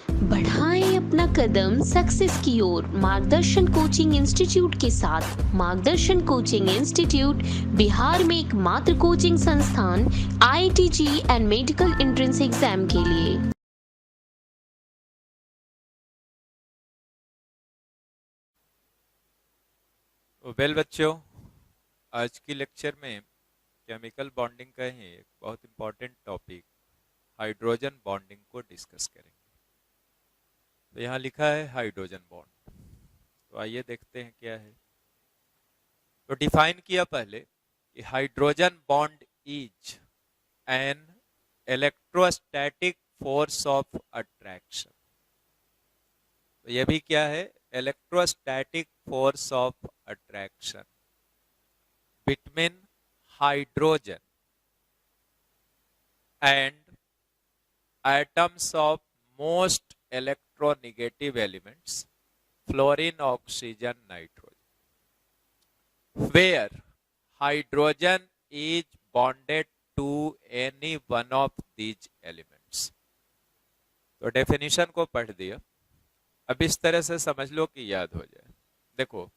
बढ़ाएं अपना कदम सक्सेस की ओर मार्गदर्शन कोचिंग इंस्टीट्यूट के साथ। मार्गदर्शन कोचिंग इंस्टीट्यूट बिहार में एकमात्र कोचिंग संस्थान IIT and medical entrance exam के लिए। वेल बच्चों, आज की लेक्चर में केमिकल बॉन्डिंग का ही एक बहुत इंपॉर्टेंट टॉपिक हाइड्रोजन बॉन्डिंग को डिस्कस करेंगे। तो यहाँ लिखा है हाइड्रोजन बॉन्ड। तो आइए देखते हैं क्या है। तो डिफाइन किया पहले कि hydrogen bond is an electrostatic force of attraction. तो ये भी क्या है? Electrostatic force of attraction between hydrogen and atoms of most electronegative elements, fluorine, oxygen, nitrogen, where hydrogen is bonded to any one of these elements. तो definition को पढ़ दिया। अब इस तरह से समझ लो कि याद हो जाए। देखो,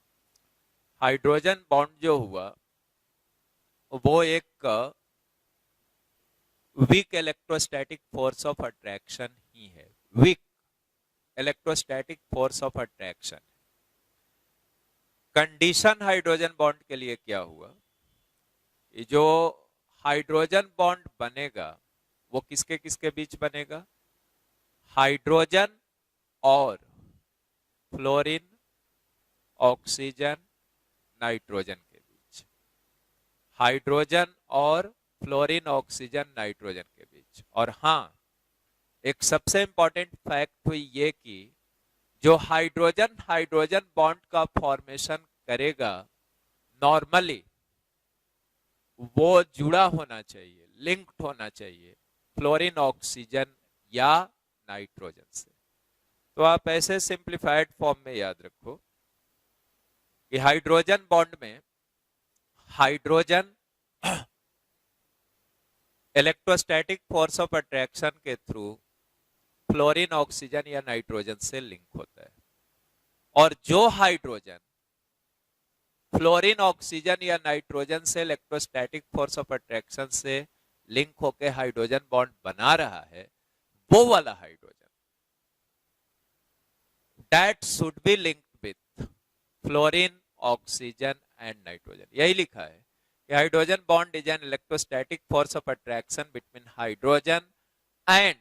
हाइड्रोजन बॉन्ड जो हुआ वो एक weak electrostatic force of attraction ही है। Weak electrostatic force of attraction. Condition hydrogen bond के लिए क्या हुआ? ये जो हाइड्रोजन बॉन्ड बनेगा वो किसके किसके बीच बनेगा? हाइड्रोजन और फ्लोरीन, ऑक्सीजन, नाइट्रोजन के बीच। हाइड्रोजन और फ्लोरीन, ऑक्सीजन, नाइट्रोजन के बीच। और हाँ, एक सबसे इंपॉर्टेंट फैक्ट हुई ये कि जो हाइड्रोजन हाइड्रोजन बॉन्ड का फॉर्मेशन करेगा नॉर्मली वो जुड़ा होना चाहिए, लिंक्ड होना चाहिए फ्लोरीन, ऑक्सीजन या नाइट्रोजन से। तो आप ऐसे सिंप्लीफाइड फॉर्म में याद रखो कि हाइड्रोजन बॉन्ड में hydrogen electrostatic force of attraction के थ्रू फ्लोरीन, ऑक्सीजन या नाइट्रोजन से लिंक होता है। और जो हाइड्रोजन फ्लोरीन, ऑक्सीजन या नाइट्रोजन से इलेक्ट्रोस्टैटिक फोर्स ऑफ अट्रैक्शन से लिंक होकर हाइड्रोजन बॉन्ड बना रहा है, वो वाला hydrogen that should be linked with fluorine, oxygen and nitrogen. यही लिखा है कि hydrogen bond is an electrostatic force of attraction between hydrogen and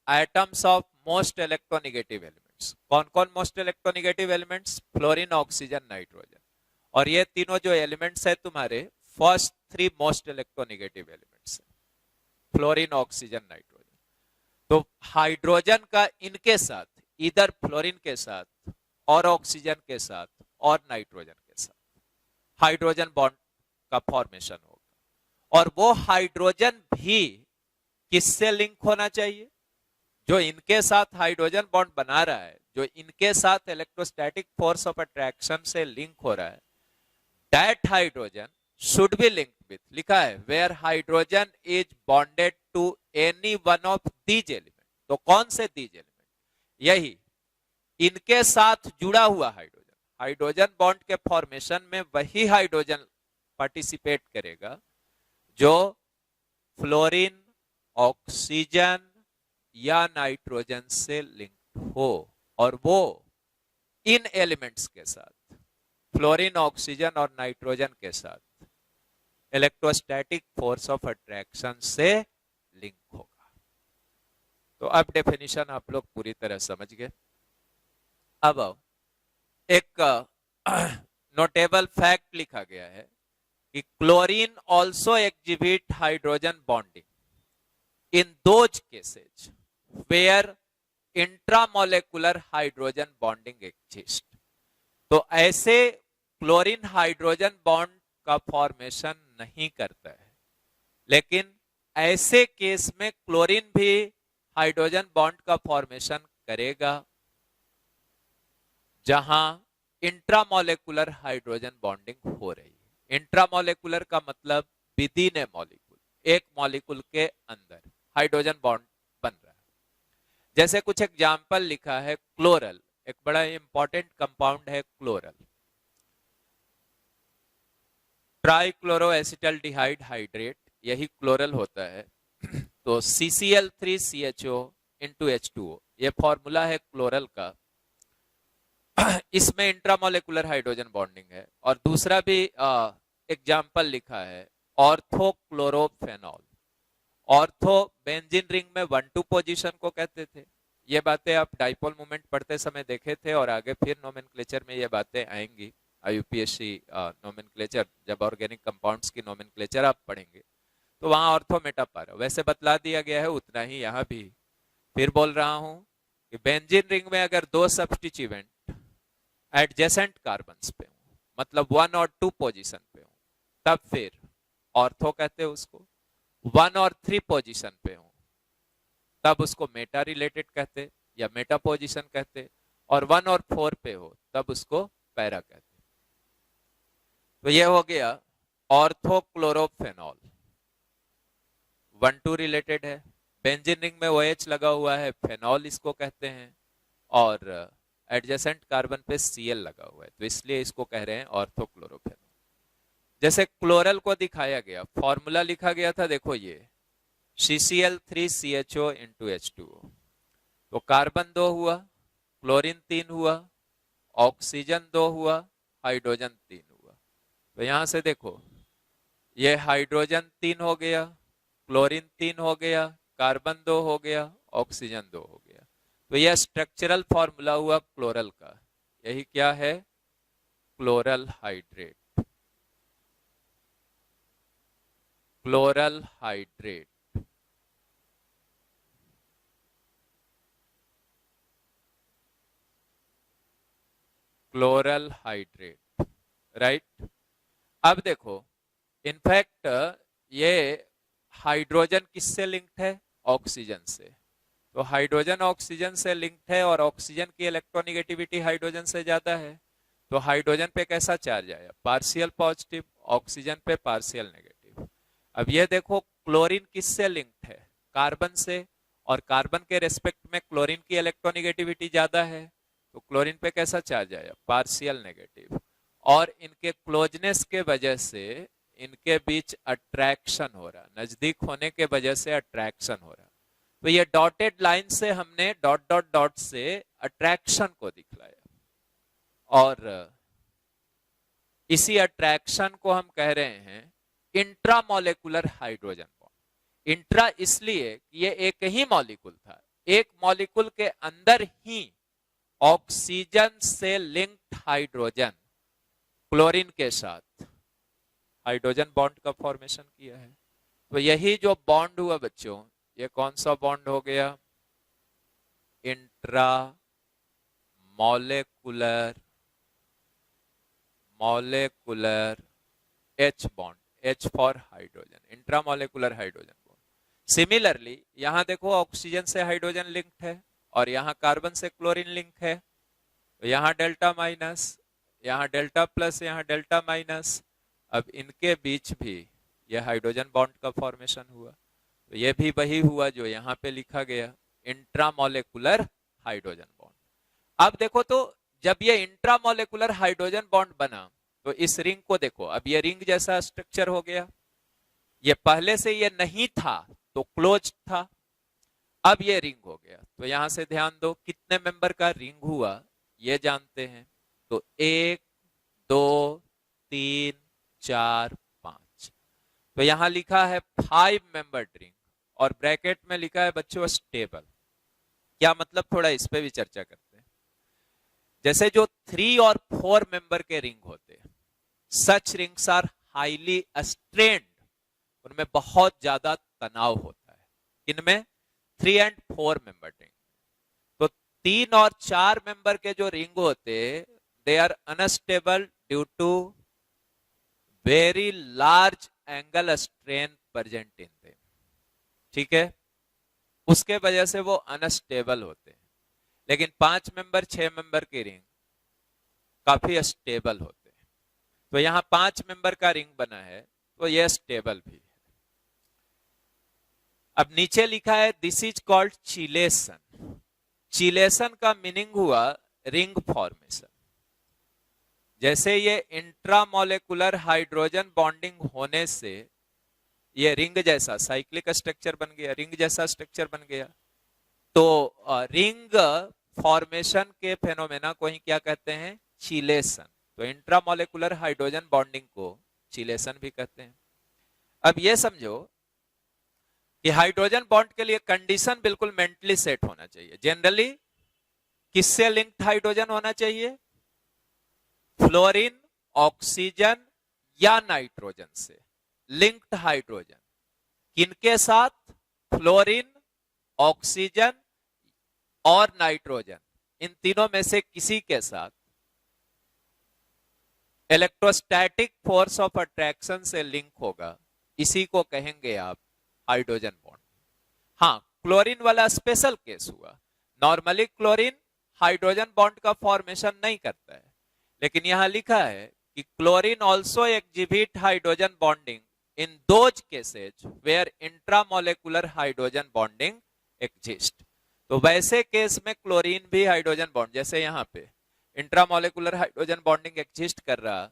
atoms of most electronegative elements. कौन कौन most electronegative elements? Fluorine, oxygen, nitrogen. और ये तीनों जो एलिमेंट्स है तुम्हारे first three most electronegative elements है, फ्लोरीन, ऑक्सीजन, नाइट्रोजन। तो हाइड्रोजन का इनके साथ, इधर फ्लोरीन के साथ और ऑक्सीजन के साथ और नाइट्रोजन के साथ हाइड्रोजन बॉन्ड का फॉर्मेशन होगा। और वो हाइड्रोजन भी किससे लिंक होना चाहिए? जो इनके साथ हाइड्रोजन बॉन्ड बना रहा है, जो इनके साथ इलेक्ट्रोस्टैटिक फोर्स ऑफ अट्रैक्शन से लिंक हो रहा है, that hydrogen should be linked with, लिखा है, where hydrogen is bonded to any one of these element. तो कौन से दीज एलिमेंट? यही इनके साथ जुड़ा हुआ हाइड्रोजन। हाइड्रोजन बॉन्ड के फॉर्मेशन में वही हाइड्रोजन पार्टिसिपेट करेगा जो फ्लोरीन, ऑक्सीजन या नाइट्रोजन से लिंक्ड हो। और वो इन एलिमेंट्स के साथ, फ्लोरीन, ऑक्सीजन और नाइट्रोजन के साथ इलेक्ट्रोस्टैटिक फोर्स ऑफ अट्रैक्शन से लिंक होगा। तो अब डेफिनेशन आप लोग पूरी तरह समझ गए। अब एक नोटेबल फैक्ट लिखा गया है कि chlorine also exhibit hydrogen bonding in those cases where intramolecular hydrogen bonding exist. तो ऐसे क्लोरीन हाइड्रोजन बॉन्ड का फॉर्मेशन नहीं करता है, लेकिन ऐसे केस में क्लोरीन भी हाइड्रोजन बॉन्ड का फॉर्मेशन करेगा जहां इंट्रामोलेकुलर हाइड्रोजन बॉन्डिंग हो रही है। इंट्रामोलेकुलर का मतलब विदिन ए मॉलिक्यूल, एक मॉलिक्यूल के अंदर हाइड्रोजन बॉन्ड बन रहा है। जैसे कुछ एग्जाम्पल लिखा है, क्लोरल एक बड़ा इंपॉर्टेंट कंपाउंड है क्लोरल, ट्राइक्लोरो एसिटल्डिहाइड हाइड्रेट, यही क्लोरल होता है। तो CCl3CHO इंटू H2O, ये फॉर्मूला है क्लोरल का। इसमें इंट्रामोलेकुलर हाइड्रोजन बॉन्डिंग है। और दूसरा भी एग्जाम्पल लिखा है, ऑर्थोक्लोरोफेनॉल। ऑर्थो बेंजीन रिंग में 1-2 पोजीशन को कहते थे। ये बातें आप डाइपोल मोमेंट पढ़ते समय देखे थे, और आगे फिर नोमेनक्लेचर में ये बातें आएंगी। IUPAC नोमेनक्लेचर, जब ऑर्गेनिक कंपाउंड्स की नोमेनक्लेचर आप पढ़ेंगे तो वहां ऑर्थो मेटा पारा वैसे बतला दिया गया है, उतना ही यहाँ भी। फिर बोल रहा हूं कि बेंजीन रिंग में अगर 2 सब्स्टिट्यूएंट एडजेसेंट कार्बन्स पे हो, मतलब 1 और 2 पोजीशन पे हो, तब फिर ऑर्थो कहते हैं उसको। 1 और 3 पोजीशन पे हो तब उसको मेटा रिलेटेड कहते या मेटा पोजीशन कहते, और 1 और 4 पे हो तब उसको पैरा कहते। तो ये हो गया ऑर्थोक्लोरोफेनॉल, 1-2 रिलेटेड है। बेंजीन रिंग में OH लगा हुआ है, फेनॉल इसको कहते हैं, और एडजेसेंट कार्बन पे Cl लगा हुआ है, तो इसलिए इसको कह रहे हैं ऑर्थोक्लोरोफेनॉल। जैसे क्लोरल को दिखाया गया, फॉर्मूला लिखा गया था, देखो ये CCl3CHO इंटू H2O। तो कार्बन 2 हुआ, क्लोरीन 3 हुआ, ऑक्सीजन 2 हुआ, हाइड्रोजन 3 हुआ। तो यहां से देखो, ये हाइड्रोजन 3 हो गया, क्लोरीन 3 हो गया, कार्बन 2 हो गया, ऑक्सीजन 2 हो गया। तो यह स्ट्रक्चरल फॉर्मूला हुआ क्लोरल का। यही क्या है? Chloral hydrate. Chloral hydrate. Chloral hydrate, right. अब देखो, इनफैक्ट ये हाइड्रोजन किससे लिंक्ड है? ऑक्सीजन से। तो हाइड्रोजन ऑक्सीजन से लिंक्ड है, और ऑक्सीजन की इलेक्ट्रोनिगेटिविटी हाइड्रोजन से ज्यादा है। तो हाइड्रोजन पे कैसा चार्ज आया? पार्शियल पॉजिटिव, ऑक्सीजन पे पार्शियल नेगेटिव। अब ये देखो, क्लोरीन किससे लिंक्ड है? कार्बन से, और कार्बन के रेस्पेक्ट में क्लोरीन की इलेक्ट्रोनिगेटिविटी ज्यादा है, तो क्लोरीन पे कैसा चार्ज आया? Partial negative. और इनके क्लोजनेस के वजह से इनके बीच अट्रैक्शन हो रहा, नजदीक होने के वजह से अट्रैक्शन हो रहा। तो ये डॉटेड लाइन से हमने डॉट डॉट डॉट से अट्रैक्शन को दिखलाया, और इसी अट्रैक्शन को हम कह रहे हैं इंट्रामोलेकुलर हाइड्रोजन बॉन्ड। इंट्रा इसलिए कि ये एक ही मॉलिक्यूल था, एक मॉलिक्यूल के अंदर ही ऑक्सीजन से लिंक्ड हाइड्रोजन क्लोरीन के साथ हाइड्रोजन बॉन्ड का फॉर्मेशन किया है। तो यही जो बॉन्ड हुआ बच्चों, ये कौन सा बॉन्ड हो गया? Intramolecular H bond, H for hydrogen, intramolecular hydrogen bond. Similarly यहां देखो, ऑक्सीजन से हाइड्रोजन लिंक्ड है, और यहां कार्बन से क्लोरीन लिंक है। तो यहां डेल्टा माइनस, यहां डेल्टा प्लस, यहां डेल्टा माइनस। अब इनके बीच भी यह हाइड्रोजन बॉन्ड का फॉर्मेशन हुआ। तो यह भी वही हुआ जो यहां पे लिखा गया, इंट्रामोलेकुलर हाइड्रोजन बॉन्ड। अब देखो, तो जब ये इंट्रामोलेकुलर हाइड्रोजन बॉन्ड बना, तो इस रिंग को देखो, अब ये रिंग जैसा स्ट्रक्चर हो गया। ये पहले से ये नहीं था तो क्लोज था, अब ये रिंग हो गया। तो यहां से ध्यान दो, कितने मेंबर का रिंग हुआ ये जानते हैं। तो 1 2 3 4 5। तो यहां लिखा है 5 मेंबर रिंग, और ब्रैकेट में लिखा है बच्चों स्टेबल। क्या मतलब? थोड़ा इस पे भी चर्चा करते हैं। जैसे जो 3 और 4 मेंबर के रिंग होते हैं, सच रिंग्स आर हाईली स्ट्रेन्ड, उनमें बहुत ज्यादा तनाव होता है। इनमें 3 एंड 4 मेंबर रिंग। तो 3 और 4 मेंबर के जो रिंग होते, they are unstable due to very large angle strain present in them. ठीक है, उसके वजह से वो अनस्टेबल होते हैं। लेकिन 5 मेंबर 6 मेंबर की रिंग काफी स्टेबल होते हैं। तो यहां 5 मेंबर का रिंग बना है, तो यह स्टेबल भी है। अब नीचे लिखा है this is called chelation. Chelation का मीनिंग हुआ रिंग फॉर्मेशन। जैसे ये इंट्रामोलेकुलर हाइड्रोजन बॉन्डिंग होने से ये रिंग जैसा साइक्लिक स्ट्रक्चर बन गया, रिंग जैसा स्ट्रक्चर बन गया। तो रिंग फॉर्मेशन के फेनोमेना को ही क्या कहते हैं? चिलेशन। तो इंट्रामोलेकुलर हाइड्रोजन बॉन्डिंग को चिलेशन भी कहते हैं। अब ये समझो कि हाइड्रोजन बॉन्ड के लिए कंडीशन बिल्कुल मेंटली सेट होना चाहिए। जनरली किससे लिंक्ड हाइड्रोजन होना चाहिए? फ्लोरीन, ऑक्सीजन या नाइट्रोजन से लिंक्ड हाइड्रोजन। किनके साथ? फ्लोरीन, ऑक्सीजन और नाइट्रोजन, इन तीनों में से किसी के साथ इलेक्ट्रोस्टैटिक फोर्स ऑफ अट्रैक्शन से लिंक होगा, इसी को कहेंगे आप हाइड्रोजन बॉन्ड। हाँ, क्लोरीन वाला स्पेशल केस हुआ। नॉर्मली क्लोरीन हाइड्रोजन बॉन्ड का फॉर्मेशन नहीं करता है, लेकिन यहां लिखा है कि chlorine also exhibit hydrogen bonding in those cases where intramolecular hydrogen bonding exist. तो वैसे केस में क्लोरीन भी हाइड्रोजन बॉन्ड, जैसे यहाँ पे इंट्रामोलेकुलर हाइड्रोजन बॉन्डिंग एग्जिस्ट कर रहा,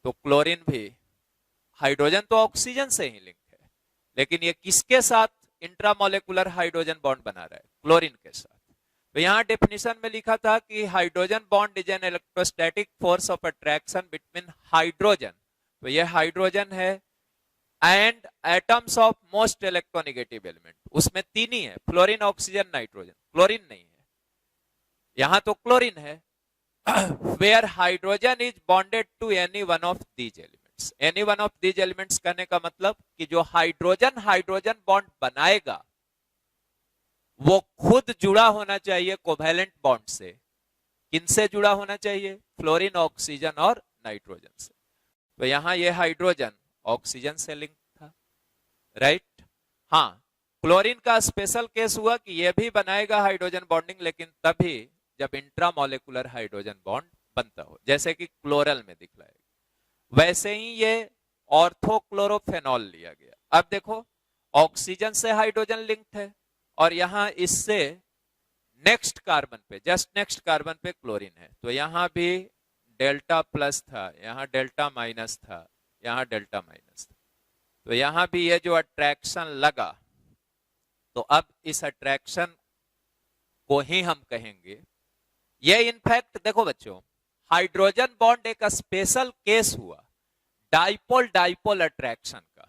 तो क्लोरीन भी, हाइड्रोजन तो ऑक्सीजन से ही लिंक है, लेकिन ये किसके साथ इंट्रामोलेकुलर हाइड्रोजन बॉन्ड बना रहा है? क्लोरीन के साथ। तो यहाँ डेफिनेशन में लिखा था कि hydrogen bond is an electrostatic force of attraction between hydrogen, तो ये हाइड्रोजन है, and atoms of most electronegative element. उसमें तीन ही है, फ्लोरीन, ऑक्सीजन, नाइट्रोजन। क्लोरीन नहीं है, यहां तो क्लोरीन है। Where hydrogen is bonded to any one of these elements. Any one of these elements कहने का मतलब कि जो हाइड्रोजन हाइड्रोजन बॉन्ड बनाएगा वो खुद जुड़ा होना चाहिए कोवैलेंट बॉन्ड से। किनसे जुड़ा होना चाहिए? फ्लोरीन, ऑक्सीजन और नाइट्रोजन से। तो यहां ये हाइड्रोजन ऑक्सीजन से लिंक था, राइट? हाँ, क्लोरीन का स्पेशल केस हुआ कि ये भी बनाएगा हाइड्रोजन बॉन्डिंग, लेकिन तभी जब इंट्रामोलेकुलर हाइड्रोजन बॉन्ड बनता हो, जैसे कि क्लोरल में दिखलाएगा। वैसे ही ये ऑर्थोक्लोरोफेनॉल लिया गया। अब देखो, ऑक्सीजन से हाइड्रोजन लिंक्ड है और यहां इससे नेक्स्ट कार्बन पे, जस्ट नेक्स्ट कार्बन पे क्लोरीन है, तो यहां भी डेल्टा प्लस था, यहां डेल्टा माइनस था, यहां डेल्टा माइनस था। तो यहां भी ये जो अट्रैक्शन लगा, तो अब इस अट्रैक्शन को ही हम कहेंगे, ये इनफैक्ट देखो बच्चों, हाइड्रोजन बॉन्ड एक स्पेशल केस हुआ डाइपोल डाइपोल अट्रैक्शन का।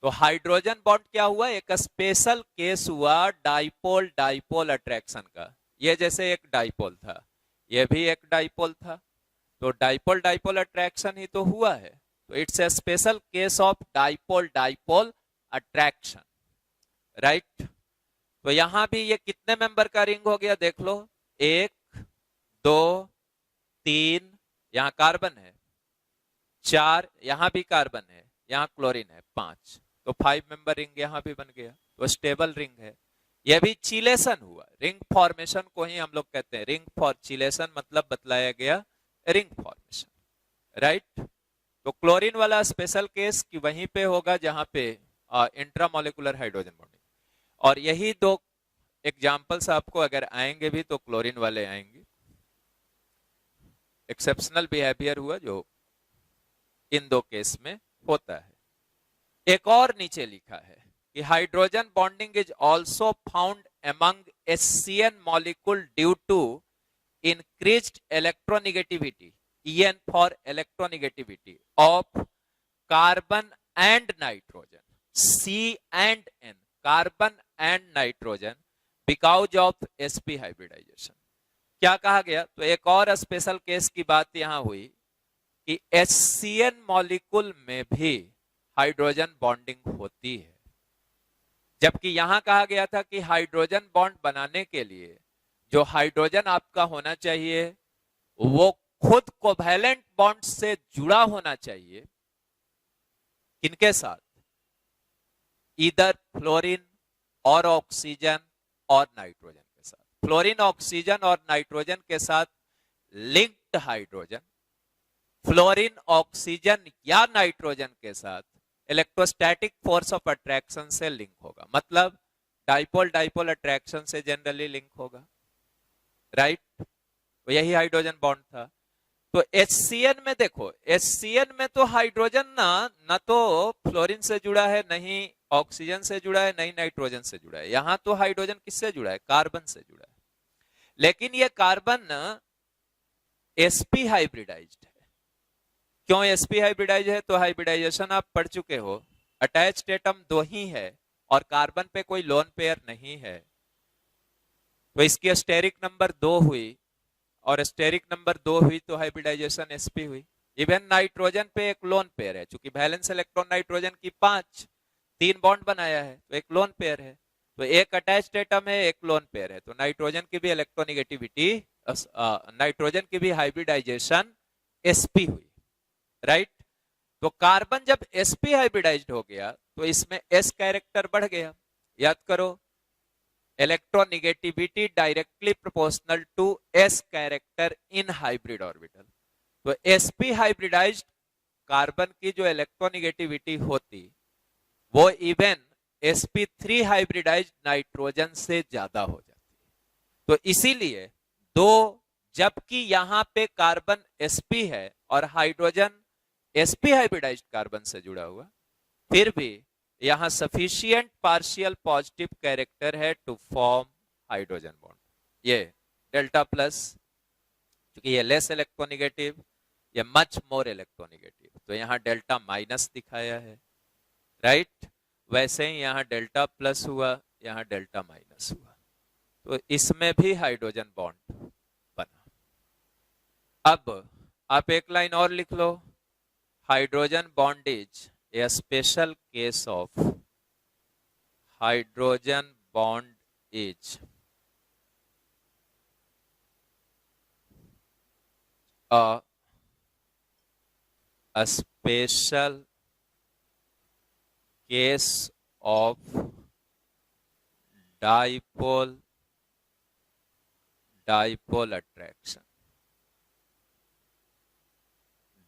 तो हाइड्रोजन बॉन्ड क्या हुआ? एक स्पेशल केस हुआ डाइपोल डाइपोल अट्रैक्शन का। ये जैसे एक डाइपोल था, ये भी एक डाइपोल था, तो डाइपोल डाइपोल अट्रैक्शन ही तो हुआ है। तो it's a special case of dipole dipole attraction, right? तो यहां भी ये कितने मेंबर का रिंग हो गया? देख लो, 1 2 3, यहां कार्बन है, 4, यहां भी कार्बन है, यहां क्लोरीन है, 5, तो 5 मेंबर रिंग यहां भी बन गया। तो स्टेबल रिंग है। यह भी चिलेशन हुआ। रिंग फॉर्मेशन को ही हम लोग कहते हैं रिंग फॉर चिलेशन, मतलब बतलाया गया रिंग फॉर्मेशन, राइट? तो क्लोरीन वाला स्पेशल केस कि वहीं पे होगा जहां पे इंट्रामोलेकुलर हाइड्रोजन बॉन्डिंग। और यही दो एग्जांपल्स आपको अगर आएंगे भी तो क्लोरीन वाले आएंगे। एक्सेप्शनल बिहेवियर हुआ जो इन दो केस में होता है। एक और नीचे लिखा है कि hydrogen bonding is also found among Asian molecule due to increased electronegativity, En for electronegativity of carbon and nitrogen, C and N, carbon and nitrogen because of sp hybridization। क्या कहा गया? तो एक और स्पेशल केस की बात यहां हुई कि एशियन मॉलिक्यूल में भी हाइड्रोजन बॉन्डिंग होती है, जबकि यहां कहा गया था कि हाइड्रोजन बॉन्ड बनाने के लिए जो हाइड्रोजन आपका होना चाहिए वो खुद कोवैलेंट बॉन्ड से जुड़ा होना चाहिए। किनके साथ? इधर फ्लोरीन और ऑक्सीजन और नाइट्रोजन के साथ। फ्लोरीन, ऑक्सीजन और नाइट्रोजन के साथ लिंक्ड हाइड्रोजन फ्लोरीन, ऑक्सीजन या नाइट्रोजन के साथ इलेक्ट्रोस्टैटिक फोर्स ऑफ अट्रैक्शन से लिंक होगा, मतलब डाइपोल डाइपोल अट्रैक्शन से जनरली लिंक होगा। राइट, तो यही हाइड्रोजन बॉन्ड था। तो HCN में देखो, HCN में तो हाइड्रोजन ना तो फ्लोरीन से जुड़ा है, नहीं ऑक्सीजन से जुड़ा है, नहीं नाइट्रोजन से जुड़ा है। यहां तो हाइड्रोजन किससे जुड़ा है? कार्बन से जुड़ा है। लेकिन ये कार्बन sp हाइब्रिडाइज्ड है। क्यों sp हाइब्रिडाइज है? तो हाइब्रिडाइजेशन आप पढ़ चुके हो, अटैच्ड एटम दो ही है और कार्बन पे कोई लोन पेयर नहीं है, तो इसकी स्टेरिक नंबर 2 हुई, और स्टेरिक नंबर 2 हुई तो हाइब्रिडाइजेशन sp हुई। इवन नाइट्रोजन पे एक लोन पेयर है, क्योंकि वैलेंस इलेक्ट्रॉन नाइट्रोजन की 5, 3 बॉन्ड बनाया है तो एक लोन पेयर है, तो एक अटैच्ड एटम है, एक लोन पेयर है, तो नाइट्रोजन की भी इलेक्ट्रोनिगेटिविटी, नाइट्रोजन की भी हाइब्रिडाइजेशन sp हुई, राइट। तो कार्बन जब sp हाइब्रिडाइज्ड हो गया तो इसमें s कैरेक्टर बढ़ गया। याद करो, electronegativity directly proportional to s character in hybrid orbital. तो sp हाइब्रिडाइज्ड कार्बन की जो इलेक्ट्रोनिगेटिविटी होती वो इवन sp3 हाइब्रिडाइज्ड नाइट्रोजन से ज्यादा हो जाती है। तो इसीलिए दो, जबकि यहां पे कार्बन sp है और हाइड्रोजन sp हाइब्रिडाइज्ड कार्बन से जुड़ा हुआ, फिर भी यहां सफिशिएंट पार्शियल पॉजिटिव कैरेक्टर है टू फॉर्म हाइड्रोजन बॉन्ड। ये डेल्टा प्लस, क्योंकि ये लेस इलेक्ट्रोनिगेटिव, ये मच मोर इलेक्ट्रोनिगेटिव, तो यहां डेल्टा माइनस दिखाया है, राइट। वैसे ही यहां डेल्टा प्लस हुआ, यहां डेल्टा माइनस हुआ, तो इसमें भी हाइड्रोजन बॉन्ड बना। अब आप एक लाइन और लिख लो, hydrogen bond is a special case of hydrogen bond is a special case of dipole attraction,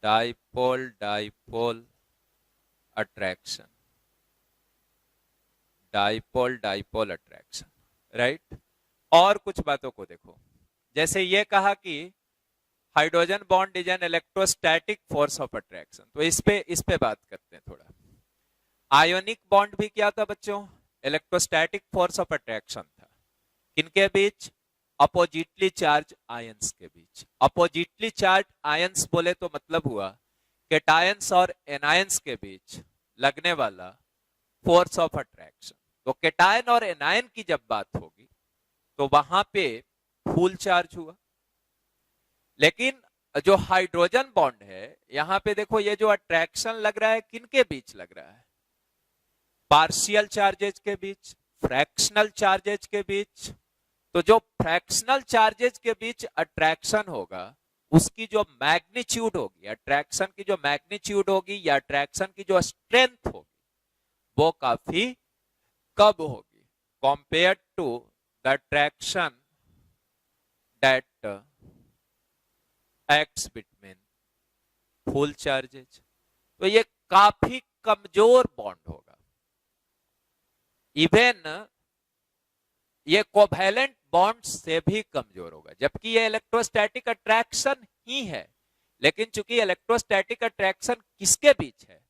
dipole attraction, dipole attraction, right. और कुछ बातों को देखो, जैसे ये कहा कि hydrogen bond is an electrostatic force of attraction, तो इस पे बात करते हैं थोड़ा। आयोनिक बॉन्ड भी क्या था बच्चों? इलेक्ट्रोस्टैटिक फोर्स ऑफ अट्रैक्शन था। किनके बीच? अपोजिटली चार्ज आयंस के बीच। अपोजिटली चार्ज आयंस बोले तो मतलब हुआ केटायंस और एनायंस के बीच लगने वाला फोर्स ऑफ अट्रैक्शन। तो केटायन और एनायन की जब बात होगी तो वहां पे फुल चार्ज हुआ। लेकिन जो हाइड्रोजन बॉन्ड है, यहां पे देखो ये जो अट्रैक्शन लग रहा है किनके बीच लग रहा है? पार्शियल चार्जेज के बीच, फ्रैक्शनल चार्जेज के बीच। तो जो फ्रैक्शनल चार्जेज के बीच अट्रैक्शन होगा उसकी जो मैग्नीट्यूड होगी, अट्रैक्शन की जो मैग्नीट्यूड होगी या अट्रैक्शन की जो स्ट्रेंथ होगी वो काफी कम होगी compare to the attraction that acts between full charges. तो ये काफी कमजोर बॉन्ड होगा। इवन ये कोवैलेंट बॉन्ड से भी कमजोर होगा, जबकि ये इलेक्ट्रोस्टैटिक अट्रैक्शन ही है, लेकिन चूंकि इलेक्ट्रोस्टैटिक अट्रैक्शन किसके बीच है?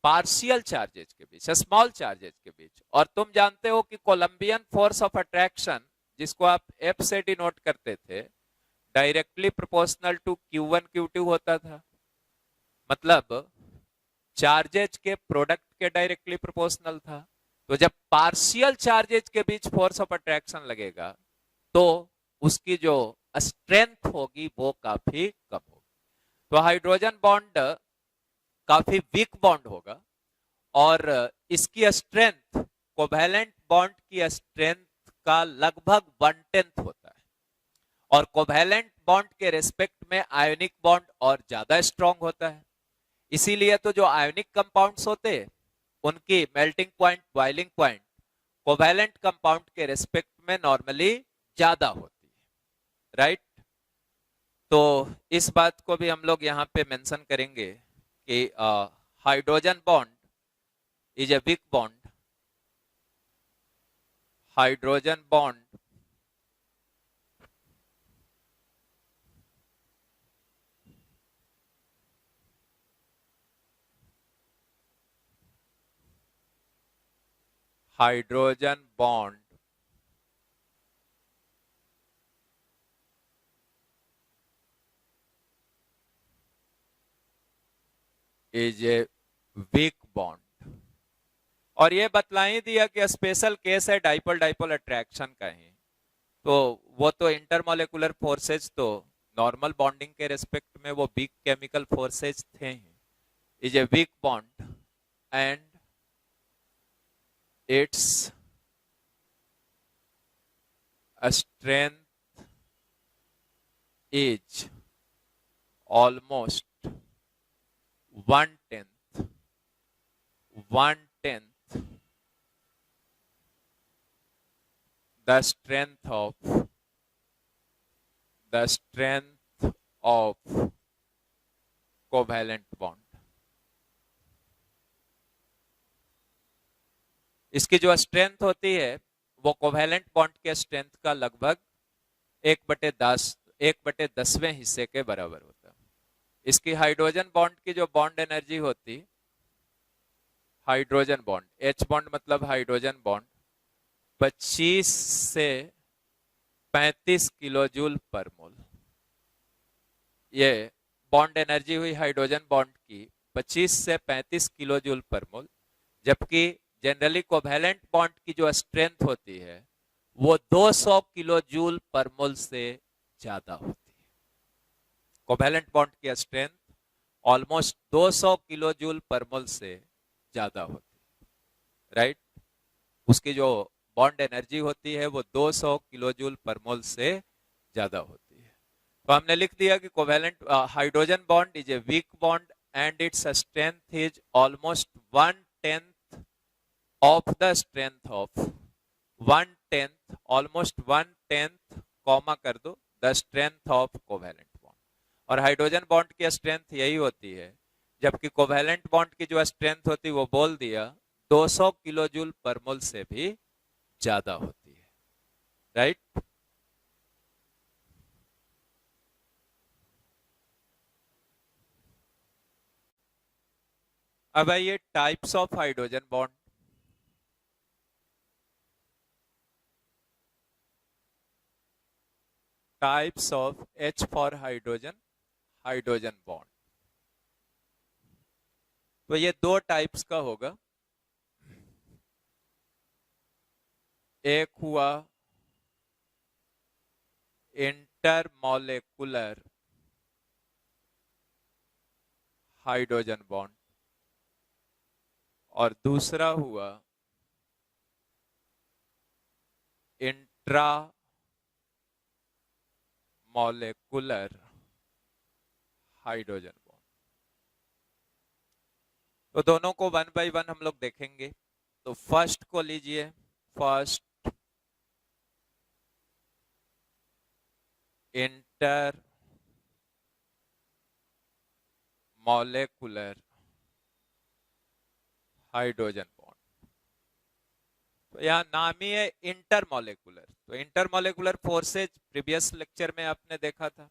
पार्शियल चार्जेज के बीच, स्मॉल चार्जेज के बीच। और तुम जानते हो कि कोलंबियन फोर्स ऑफ अट्रैक्शन, जिसको आप F से डिनोट करते थे, directly proportional to Q1 Q2 होता था। मतलब चार्जेज के प्रोडक्ट के डायरेक्टली प्रोपोर्शनल था। तो जब पार्शियल चार्जेज के बीच फोर्स ऑफ अट्रैक्शन लगेगा तो उसकी जो स्ट्रेंथ होगी वो काफी कम होगी। तो हाइड्रोजन बॉन्ड काफी वीक बॉन्ड होगा और इसकी स्ट्रेंथ कोवैलेंट बॉन्ड की स्ट्रेंथ का लगभग 1/10 होता है। और कोवैलेंट बॉन्ड के रेस्पेक्ट में आयोनिक बॉन्ड और ज्यादा स्ट्रांग होता है। इसीलिए तो जो आयोनिक कंपाउंड्स होते हैं उनकी melting point, boiling point covalent compound के रेस्पेक्ट में नॉर्मली ज्यादा होती है, राइट। तो इस बात को भी हम लोग यहाँ पे मेंशन करेंगे कि hydrogen bond is a weak bond, hydrogen bond hydrogen bond is a weak bond. और ये बतला ही दिया कि स्पेशल केस है डाइपोल डाइपोल अट्रैक्शन का ही, तो वो तो इंटरमोलिकुलर फोर्सेज तो नॉर्मल बॉन्डिंग के रेस्पेक्ट में वो वीक केमिकल फोर्सेज थे ही। Is a weak bond and it's strength is almost one tenth the strength of covalent bond। इसकी जो स्ट्रेंथ होती है वो कोवेलेंट बॉन्ड के स्ट्रेंथ का लगभग 1/10वें हिस्से के बराबर होता है। इसकी हाइड्रोजन बॉन्ड की जो बॉन्ड एनर्जी होती, हाइड्रोजन बॉन्ड, एच बॉन्ड मतलब हाइड्रोजन बॉन्ड, 25 से 35 किलो जूल पर मोल। ये बॉन्ड एनर्जी हुई हाइड्रोजन बॉन्ड की 25 से 35 किलो जूल पर मोल, जबकि जनरली कोवेलेंट बॉन्ड की जो स्ट्रेंथ होती है वो 200 किलो जूल पर मोल से ज्यादा होती है। कोवेलेंट बॉन्ड की strength almost 200 kilo joule per mole से ज्यादा होती है, राइट। उसकी जो बॉन्ड एनर्जी होती है वो 200 किलो जूल पर मोल से ज्यादा होती है। तो हमने लिख दिया कि covalent hydrogen bond is a weak bond and its strength is almost 1/10 of the strength of 1/10 almost 1/10 comma कर दो the strength of covalent bond। और हाइड्रोजन बॉन्ड की स्ट्रेंथ यही होती है, जबकि कोवेलेंट बॉन्ड की जो स्ट्रेंथ होती वो बोल दिया 200 किलो जूल पर मोल से भी ज्यादा होती है, राइट। अब आइए types of hydrogen bond. Types of H for hydrogen bond. तो ये दो टाइप्स का होगा। एक हुआ इंटरमॉलिक्यूलर हाइड्रोजन बॉन्ड और दूसरा हुआ इंट्रा मॉलिक्यूलर हाइड्रोजन बॉन्ड। तो दोनों को वन बाय वन हम लोग देखेंगे। तो फर्स्ट को लीजिए, first inter molecular hydrogen bond. तो यहाँ नाम ही है इंटरमॉलिक्यूलर। तो इंटरमॉलिक्यूलर फोर्सेज प्रीवियस लेक्चर में आपने देखा था।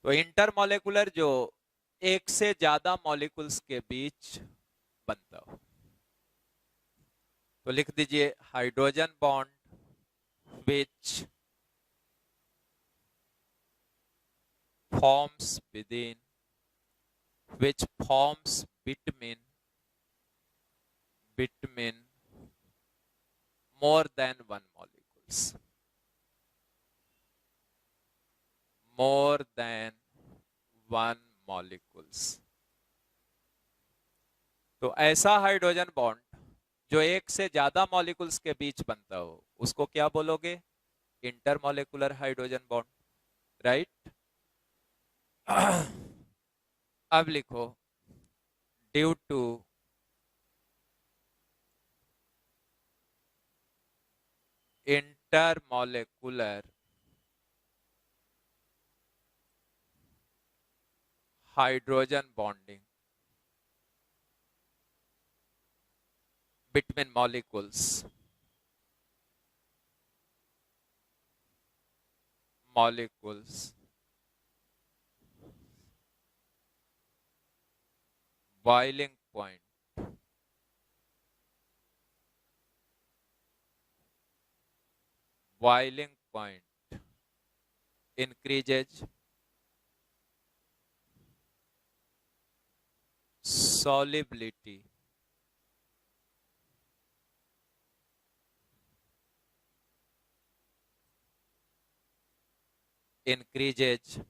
तो इंटरमॉलिक्यूलर जो एक से ज्यादा मॉलिक्यूल्स के बीच बनता हो। तो लिख दीजिए hydrogen bond which forms between more than one molecules, more than one molecules। तो ऐसा हाइड्रोजन बॉन्ड जो एक से ज्यादा मॉलिक्यूल्स के बीच बनता हो उसको क्या बोलोगे? Intermolecular hydrogen bond, right. अब लिखो due to intermolecular hydrogen bonding between molecules boiling point boiling point increases solubility increases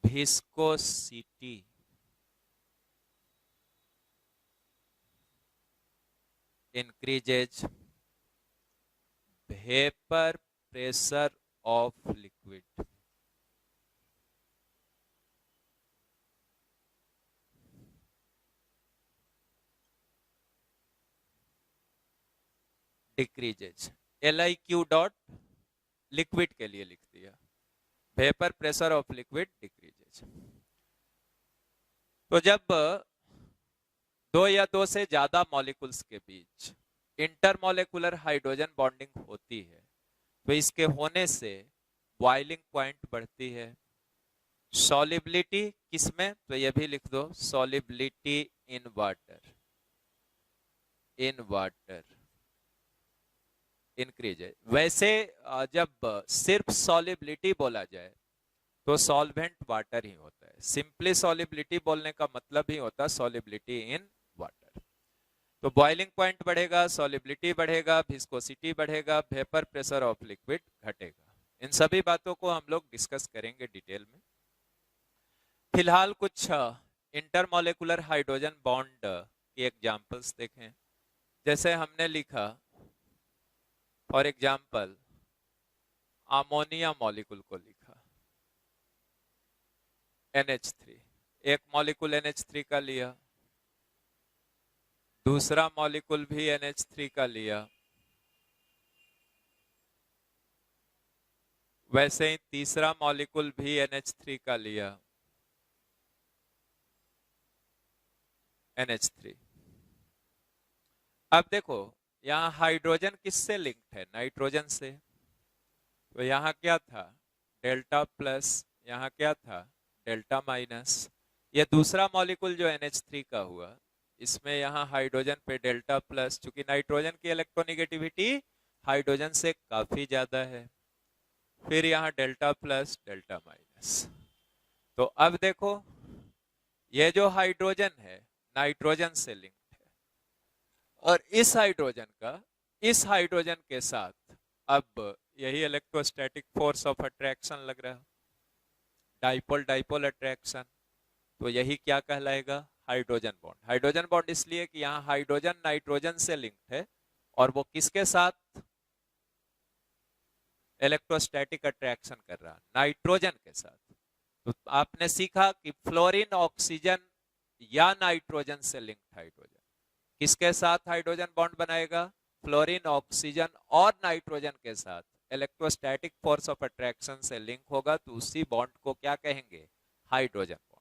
viscosity increases vapor pressure of liquid. Decreases LIQ dot liquid के लिए लिख दिया, vapour pressure of liquid decreases. तो जब दो या दो से ज्यादा मॉलिक्यूल्स के बीच इंटरमॉलिक्यूलर हाइड्रोजन बॉन्डिंग होती है तो इसके होने से बॉइलिंग पॉइंट बढ़ती है। सॉलिबिलिटी किसमें, तो ये भी लिख दो, solubility in water, in water increase है। वैसे जब सिर्फ सॉलिबिलिटी बोला जाए तो सॉल्वेंट वाटर ही होता है। सिंपली सॉलिबिलिटी बोलने का मतलब ही होता है सॉलिबिलिटी इन वाटर। तो बॉइलिंग पॉइंट बढ़ेगा, सॉलिबिलिटी बढ़ेगा, विस्कोसिटी बढ़ेगा, वेपर प्रेशर ऑफ लिक्विड घटेगा। इन सभी बातों को हम लोग डिस्कस करेंगे डिटेल में। फिलहाल कुछ इंटरमॉलिक्यूलर हाइड्रोजन बॉन्ड की एग्जांपल्स देखें। जैसे हमने लिखा फॉर एग्जांपल अमोनिया मॉलिक्यूल को लिखा NH3, एक मॉलिक्यूल NH3 का लिया, दूसरा मॉलिक्यूल भी NH3 का लिया, वैसे ही तीसरा मॉलिक्यूल भी NH3 का लिया, NH3। अब देखो यहाँ हाइड्रोजन किससे लिंक्ड है, नाइट्रोजन से। तो यहाँ क्या था, डेल्टा प्लस, यहाँ क्या था, डेल्टा माइनस। ये दूसरा मॉलिक्यूल जो NH3 का हुआ, इसमें यहाँ हाइड्रोजन पे डेल्टा प्लस, चूंकि नाइट्रोजन की इलेक्ट्रोनेगेटिविटी हाइड्रोजन से काफी ज्यादा है, फिर यहाँ डेल्टा प्लस डेल्टा माइनस। तो अब देखो ये जो हाइड्रोजन है नाइट्रोजन से लिंक्ड है, और इस हाइड्रोजन के साथ अब यही इलेक्ट्रोस्टैटिक फोर्स ऑफ अट्रैक्शन लग रहा है, डाइपोल डाइपोल अट्रैक्शन। तो यही क्या कहलाएगा, हाइड्रोजन बॉन्ड। हाइड्रोजन बॉन्ड इसलिए कि यहाँ हाइड्रोजन नाइट्रोजन से लिंक्ड है, और वो किसके साथ इलेक्ट्रोस्टैटिक अट्रैक्शन कर रहा, नाइट्रोजन के साथ। तो आपने सीखा कि फ्लोरीन ऑक्सीजन या नाइट्रोजन से लिंक्ड हाइड्रोजन किसके साथ हाइड्रोजन बॉन्ड बनाएगा, फ्लोरीन ऑक्सीजन और नाइट्रोजन के साथ इलेक्ट्रोस्टैटिक फोर्स ऑफ अट्रैक्शन से लिंक होगा, तो उसी बॉन्ड को क्या कहेंगे, हाइड्रोजन बॉन्ड।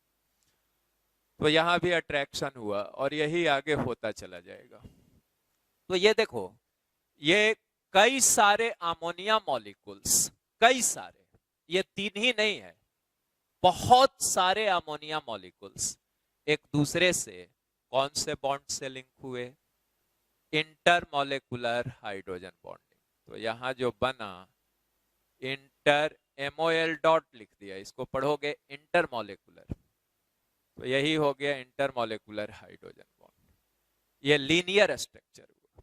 तो यहां भी अट्रैक्शन हुआ और यही आगे होता चला जाएगा। तो ये देखो, ये कई सारे अमोनिया मॉलिक्यूल्स, कई सारे, ये तीन ही नहीं है, बहुत सारे अमोनिया मॉलिक्यूल्स एक दूसरे से कौन से बॉन्ड से लिंक हुए, इंटरमॉलिक्यूलर हाइड्रोजन बॉन्डिंग। तो यहां जो बना इंटर, MOL डॉट लिख दिया, इसको पढ़ोगे इंटरमॉलिक्यूलर, तो यही हो गया इंटरमॉलिक्यूलर हाइड्रोजन बॉन्ड। ये लीनियर स्ट्रक्चर हुआ।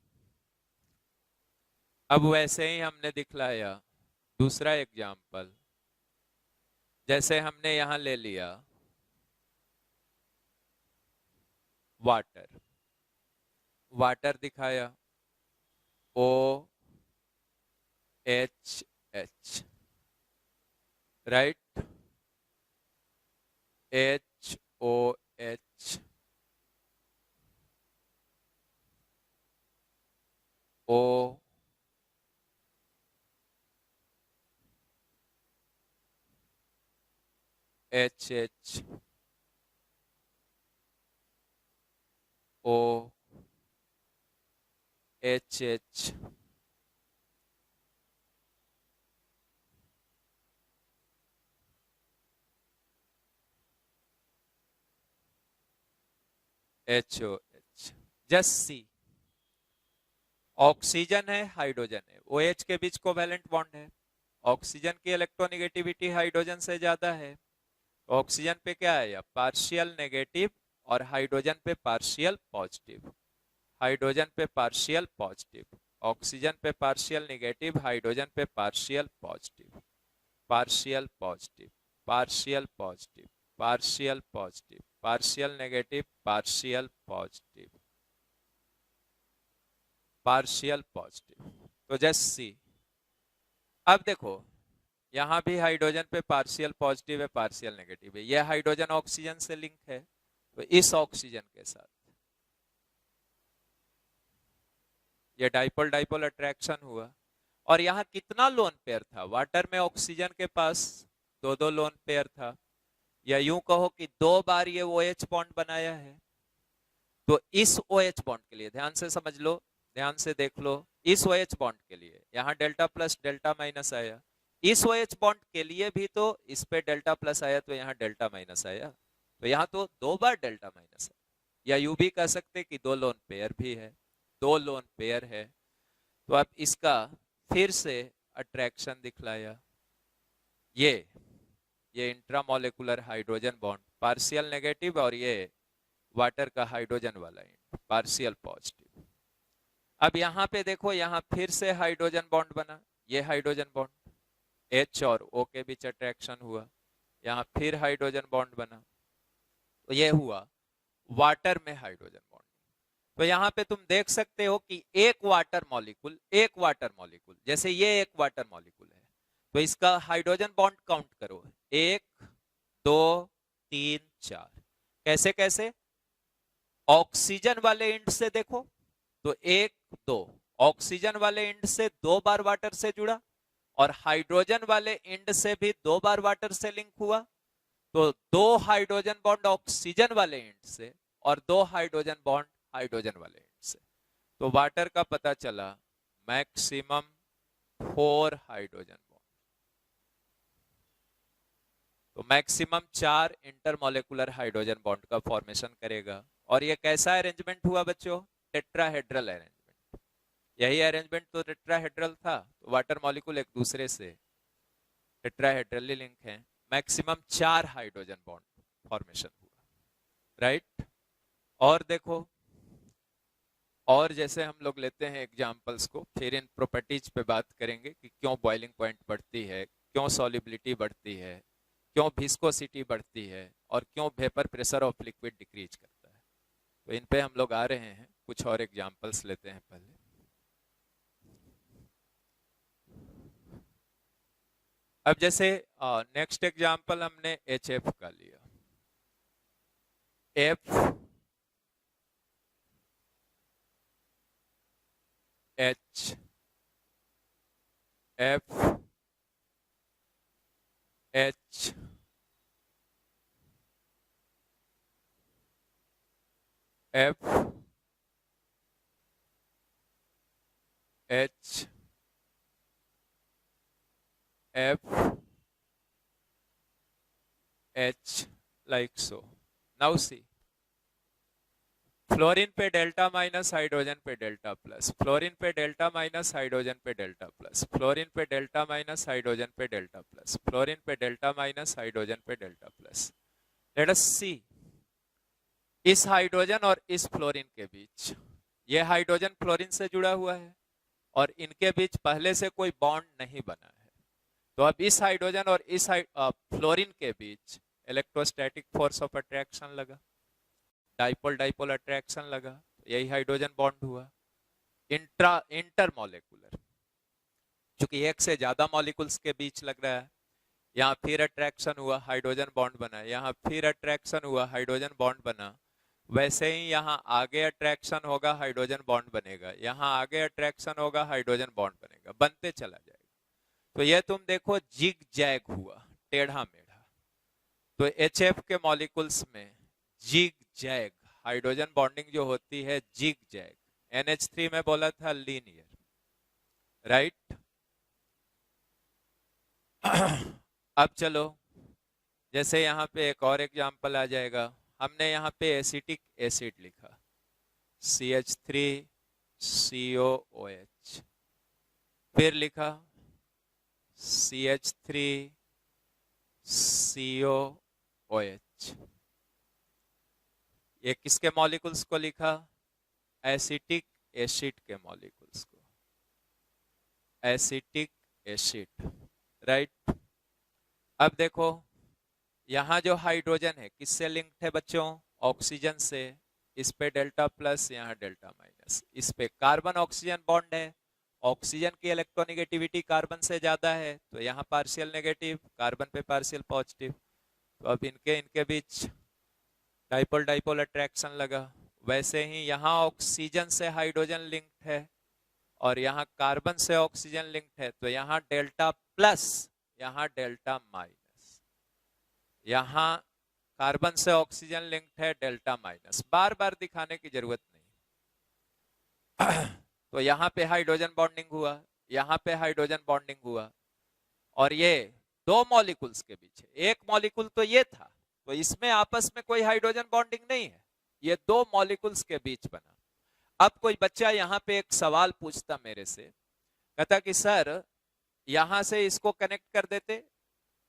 अब वैसे ही हमने दिखलाया दूसरा एग्जाम्पल, जैसे हमने यहां ले लिया वाटर, वाटर दिखाया OH, right, HOH, O, HH, O, HH, HOH। Just see, oxygen है, हाइड्रोजन है, OH के बीच कोवैलेंट बॉन्ड है, ऑक्सीजन की इलेक्ट्रोनेगेटिविटी हाइड्रोजन से ज्यादा है, तो ऑक्सीजन पे क्या है, पार्शियल नेगेटिव, और हाइड्रोजन पे पार्शियल पॉजिटिव, हाइड्रोजन पे पार्शियल पॉजिटिव, ऑक्सीजन पे पार्शियल नेगेटिव, हाइड्रोजन पे partial positive, partial positive, partial positive, partial positive, partial negative, partial positive, partial positive. तो जस्ट सी, अब देखो यहां भी हाइड्रोजन पे पार्शियल पॉजिटिव है, पार्शियल नेगेटिव है, यह हाइड्रोजन ऑक्सीजन से लिंक है, तो इस ऑक्सीजन के साथ ये डाइपोल डाइपोल अट्रैक्शन हुआ, और यहां कितना लोन पेयर था, वाटर में ऑक्सीजन के पास दो दो लोन पेयर था, या यूं कहो कि 2 बार ये OH बॉन्ड बनाया है। तो इस OH बॉन्ड के लिए ध्यान से समझ लो, ध्यान से देख लो, इस OH बॉन्ड के लिए यहां डेल्टा प्लस डेल्टा माइनस आया, इस OH बॉन्ड के लिए भी तो इस पे डेल्टा प्लस आया, तो यहां डेल्टा माइनस आया, तो यहां तो 2 बार डेल्टा माइनस है, या यूं भी कह सकते कि 2 लोन पेयर भी है, 2 लोन पेयर है। तो अब इसका फिर से अट्रैक्शन दिखलाया, ये इंट्रामोलेकुलर हाइड्रोजन बॉन्ड पार्शियल नेगेटिव, और ये वाटर का हाइड्रोजन वाला एंड पार्शियल पॉजिटिव। अब यहां पे देखो, यहां फिर से हाइड्रोजन बॉन्ड बना, ये हाइड्रोजन बॉन्ड H और O के बीच अट्रैक्शन हुआ, यहां फिर हाइड्रोजन बॉन्ड बना, तो ये हुआ वाटर में हाइड्रोजन बॉन्ड। तो यहां पे तुम देख सकते हो कि एक वाटर मॉलिक्यूल, जैसे ये एक वाटर मॉलिक्यूल है, तो इसका हाइड्रोजन बॉन्ड काउंट करो, 1 2 3 4, कैसे कैसे, ऑक्सीजन वाले एंड से देखो, तो 1 2, ऑक्सीजन वाले एंड से 2 बार वाटर से जुड़ा, और हाइड्रोजन वाले एंड से भी 2 बार वाटर से लिंक हुआ, तो 2 हाइड्रोजन बॉन्ड ऑक्सीजन वाले एंड से और 2 हाइड्रोजन बॉन्ड हाइड्रोजन वाले एंड से, तो वाटर का पता चला मैक्सिमम 4 हाइड्रोजन बॉन्ड, तो मैक्सिमम 4 इंटरमोलेकुलर हाइड्रोजन बॉन्ड का फॉर्मेशन करेगा। और ये कैसा अरेंजमेंट हुआ बच्चों, टेट्राहेड्रल अरेंजमेंट, यही अरेंजमेंट तो टेट्राहेड्रल था, तो वाटर मॉलिक्यूल एक दूसरे से टेट्राहेड्रली लिंक है, मैक्सिमम 4 हाइड्रोजन बॉन्ड फॉर्मेशन हुआ, राइट। और देखो, और जैसे हम लोग लेते हैं एग्जांपल्स को, फिर इन प्रॉपर्टीज पे बात करेंगे कि क्यों बॉइलिंग पॉइंट बढ़ती है, क्यों सॉल्युबिलिटी बढ़ती है, क्यों विस्कोसिटी बढ़ती है, और क्यों vapour pressure of liquid decrease करता है, तो इन पे हम लोग आ रहे हैं। कुछ और एग्जांपल्स लेते हैं पहले। अब जैसे नेक्स्ट एग्जांपल हमने HF का लिया, F H F H F H F H, like so. Now see, fluorine पे डेल्टा माइनस, हाइड्रोजन पे डेल्टा प्लस, फ्लोरीन पे डेल्टा माइनस, हाइड्रोजन पे डेल्टा प्लस, फ्लोरीन पे डेल्टा माइनस, हाइड्रोजन पे delta plus, fluorine पे delta minus, hydrogen पे delta plus. Let us सी, इस hydrogen और इस फ्लोरीन के बीच, ये हाइड्रोजन फ्लोरीन से जुड़ा हुआ है और इनके बीच पहले से कोई बॉन्ड नहीं बना है, तो अब इस हाइड्रोजन और इस फ्लोरीन के बीच इलेक्ट्रोस्टैटिक फोर्स ऑफ अट्रैक्शन लगा, डाइपोल डाइपोल अट्रैक्शन लगा, यही हाइड्रोजन बॉन्ड हुआ। इंटरमोलेकुलर, क्योंकि एक से ज्यादा मॉलिक्यूल्स के बीच लग रहा है, यहाँ फिर अट्रैक्शन हुआ, हाइड्रोजन बॉन्ड बना, यहाँ फिर अट्रैक्शन हुआ, हाइड्रोजन बॉन्ड बना, वैसे ही यहाँ आगे अट्रैक्शन होगा, हाइड्रोजन बॉन्ड बनेगा, यहाँ आगे अट्रैक्शन होगा, हाइड्रोजन बॉन्ड बनेगा, बनते चला जाएगा। तो ये तुम देखो जिग जैग हुआ, टेढ़ा मेढ़ा। तो HF के मॉलिक्यूल्स में जिग जैग हाइड्रोजन बॉन्डिंग जो होती है, जिग जैग। NH3 में बोला था लीनियर, राइट। अब चलो, जैसे यहाँ पे एक और एग्जांपल आ जाएगा, हमने यहाँ पे एसिटिक एसिड लिखा, CH3 COOH, फिर लिखा CH3 COOH। ये किसके मॉलिक्यूल्स को लिखा? एसिटिक एसिड के मॉलिक्यूल्स को, एसिटिक एसिड, राइट। अब देखो यहां जो हाइड्रोजन है किससे लिंक्ड है बच्चों? ऑक्सीजन से। इस पे डेल्टा प्लस, यहाँ डेल्टा माइनस। इस पे कार्बन ऑक्सीजन बॉन्ड है, ऑक्सीजन की इलेक्ट्रोनेगेटिविटी कार्बन से ज्यादा है, तो यहाँ पार्शियल नेगेटिव, कार्बन पे पार्शियल पॉजिटिव। तो अब इनके इनके बीच डाइपोल डाइपोल अट्रैक्शन लगा। वैसे ही यहाँ ऑक्सीजन से हाइड्रोजन लिंक्ड है और यहाँ कार्बन से ऑक्सीजन लिंक्ड है, तो यहाँ डेल्टा प्लस, यहाँ डेल्टा माइनस। यहाँ कार्बन से ऑक्सीजन लिंक्ड है, डेल्टा माइनस। बार बार दिखाने की जरूरत नहीं। तो यहाँ पे हाइड्रोजन बॉन्डिंग हुआ, यहाँ पे हाइड्रोजन बॉन्डिंग हुआ, और ये दो मॉलिक्यूल्स के बीच है। एक मॉलिक्यूल तो ये था, तो इसमें आपस में कोई हाइड्रोजन बॉन्डिंग नहीं है, ये दो मॉलिक्यूल्स के बीच बना। अब कोई बच्चा यहाँ पे एक सवाल पूछता मेरे से, कहता कि सर यहां से इसको कनेक्ट कर देते,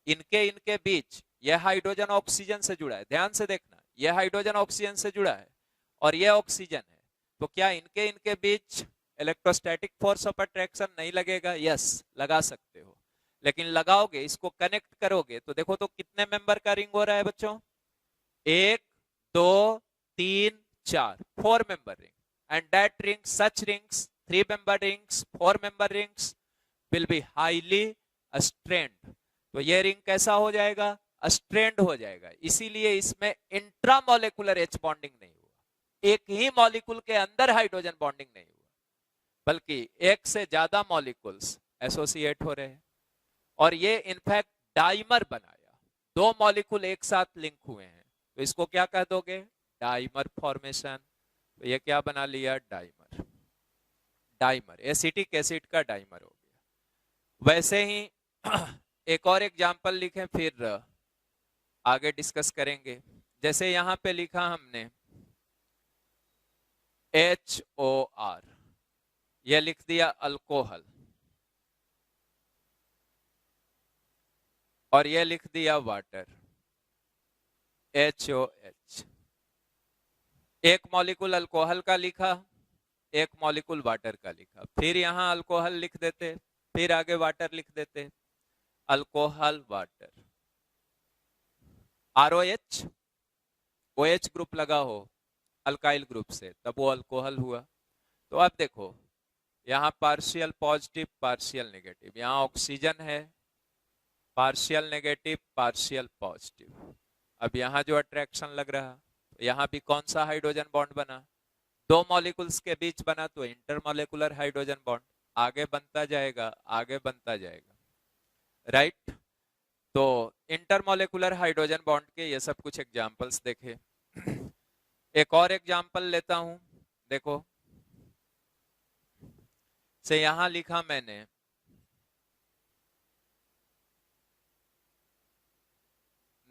इनके इनके बीच यह हाइड्रोजन ऑक्सीजन से जुड़ा है, ध्यान से देखना, यह हाइड्रोजन ऑक्सीजन से जुड़ा है और यह ऑक्सीजन है, तो क्या इनके इनके बीच इलेक्ट्रोस्टैटिक फोर्स ऑफ अट्रैक्शन नहीं लगेगा? यस, लगा सकते हो, लेकिन लगाओगे, इसको कनेक्ट करोगे तो देखो तो कितने मेंबर का रिंग हो रहा है बच्चों? 1 2 3 4, 4 member ring. And that ring, such rings, 3 member rings, 4 member rings will be highly strained. तो ये रिंग कैसा हो जाएगा? स्ट्रेंड हो जाएगा। इसीलिए इसमें इंट्रामोलेकुलर एच बॉन्डिंग नहीं हुआ, एक ही मॉलिक्यूल के अंदर हाइड्रोजन बॉन्डिंग नहीं हुआ, बल्कि एक से ज्यादा मॉलिक्यूल्स एसोसिएट हो रहे हैं। और ये इनफैक्ट डाइमर बनाया, दो मॉलिक्यूल एक साथ लिंक हुए हैं, तो इसको क्या कह दोगे? Dimer formation. तो ये क्या बना लिया? डाइमर। डाइमर, एसिटिक एसिड का डाइमर हो गया। वैसे ही एक और एग्जांपल लिखें, फिर आगे डिस्कस करेंगे। जैसे यहां पे लिखा हमने HOR, ये लिख दिया अल्कोहल, और ये लिख दिया वाटर, HOH। एक मॉलिक्यूल अल्कोहल का लिखा, एक मॉलिक्यूल वाटर का लिखा, फिर यहां अल्कोहल लिख देते, फिर आगे वाटर लिख देते, alcohol water. ROH, OH group लगा हो अल्काइल ग्रुप से, तब वो अल्कोहल हुआ। तो अब देखो यहाँ पार्शियल पॉजिटिव पार्शियल नेगेटिव, यहाँ ऑक्सीजन है, पार्शियल नेगेटिव पार्शियल पॉजिटिव। अब यहाँ जो अट्रैक्शन लग रहा, तो यहाँ भी कौन सा हाइड्रोजन बॉन्ड बना? दो मॉलिक्यूल्स के बीच बना, तो इंटरमॉलिक्यूलर हाइड्रोजन बॉन्ड। आगे बनता जाएगा, आगे बनता जाएगा, राइट। तो इंटरमॉलिक्यूलर हाइड्रोजन बॉन्ड के ये सब कुछ एग्जांपल्स देखे। एक और एग्जांपल लेता हूं, देखो से यहां लिखा मैंने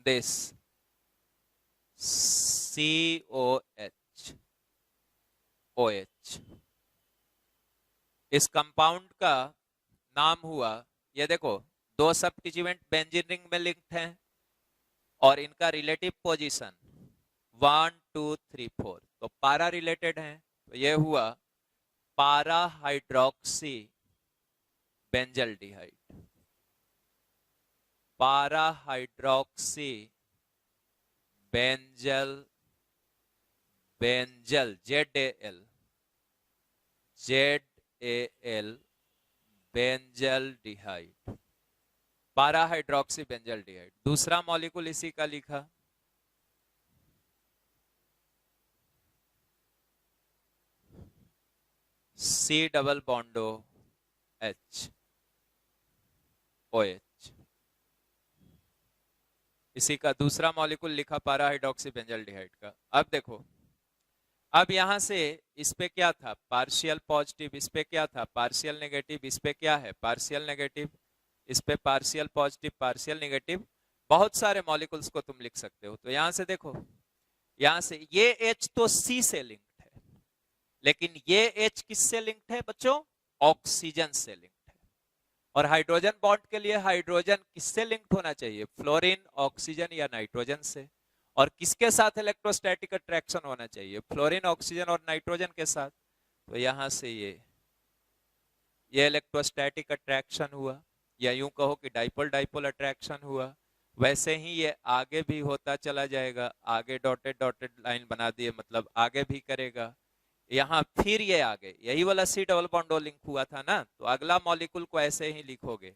दिस COH OH। इस कंपाउंड का नाम हुआ, ये देखो दो सब्स्टिट्यूएंट बेंजीन रिंग में लिंक्ड हैं और इनका रिलेटिव पोजीशन 1 2 3 4, तो पारा रिलेटेड हैं, तो ये हुआ पारा हाइड्रोक्सी बेंजल्डिहाइड, पारा hydroxy benzyl, benzyl ZAL benzaldehyde, पारा हाइड्रोक्सी बेंजल्डिहाइड। दूसरा मॉलिक्यूल इसी का लिखा, C डबल बॉन्डो H OH, इसी का दूसरा मॉलिक्यूल लिखा पारा हाइड्रोक्सी बेंजल्डिहाइड का। अब देखो, अब यहां से इस पे क्या था? पार्शियल पॉजिटिव, इस पे क्या था? पार्शियल नेगेटिव, इस पे क्या है? पार्शियल नेगेटिव, इस पे पार्शियल पॉजिटिव पार्शियल नेगेटिव। बहुत सारे मॉलिक्यूल्स को तुम लिख सकते हो। तो यहां से देखो, यहां से ये H तो C से लिंक्ड है, लेकिन ये H किससे लिंक्ड है बच्चों? ऑक्सीजन से लिंक्ड है। और हाइड्रोजन बॉन्ड के लिए हाइड्रोजन किससे लिंक्ड होना चाहिए? फ्लोरीन, ऑक्सीजन या नाइट्रोजन से। और किसके साथ इलेक्ट्रोस्टैटिक अट्रैक्शन होना चाहिए? फ्लोरीन, ऑक्सीजन और नाइट्रोजन के साथ। तो यहां से ये इलेक्ट्रोस्टैटिक अट्रैक्शन हुआ, या यूं कहो कि डाइपोल डाइपोल अट्रैक्शन हुआ। वैसे ही ये आगे भी होता चला जाएगा, आगे डॉटेड डॉटेड लाइन बना दिए, मतलब आगे भी करेगा। यहाँ फिर ये आगे, यही वाला सी डबल बॉन्ड लिंक हुआ था ना, तो अगला मॉलिक्यूल को ऐसे ही लिखोगे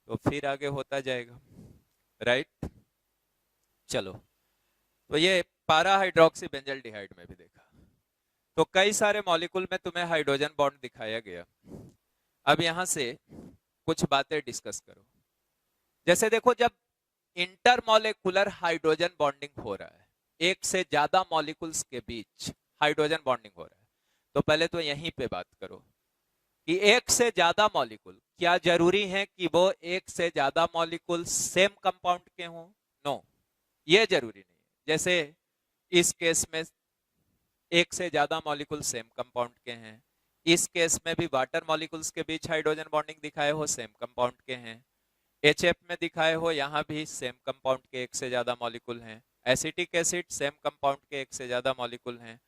तो फिर आगे होता जाएगा, राइट। चलो, तो ये पारा हाइड्रोक्सी बेंजल्डिहाइड में भी देखा। तो कई सारे मॉलिक्यूल में तुम्हें हाइड्रोजन बॉन्ड दिखाया गया। अब यहां से कुछ बातें डिस्कस करो। जैसे देखो, जब इंटरमॉलिक्यूलर हाइड्रोजन बॉन्डिंग हो रहा है, एक से ज्यादा मॉलिक्यूल्स के बीच हाइड्रोजन बॉन्डिंग हो रहा है, तो पहले तो यहीं पे बात करो कि एक से ज्यादा मॉलिक्यूल, क्या जरूरी है कि वो एक से ज्यादा मॉलिक्यूल सेम कंपाउंड के हों? नो, ये जरूरी नहीं है। जैसे इस केस में एक से ज्यादा मॉलिक्यूल सेम कंपाउंड के हैं, इस केस में भी वाटर मॉलिक्यूल्स के बीच हाइड्रोजन बॉन्डिंग दिखाए हो, सेम कंपाउंड के हैं। HF में दिखाए हो, यहाँ भी सेम कंपाउंड के एक से ज्यादा मॉलिक्यूल हैं। एसिटिक एसिड सेम कंपाउंड के एक से ज्यादा मॉलिक्यूल हैं।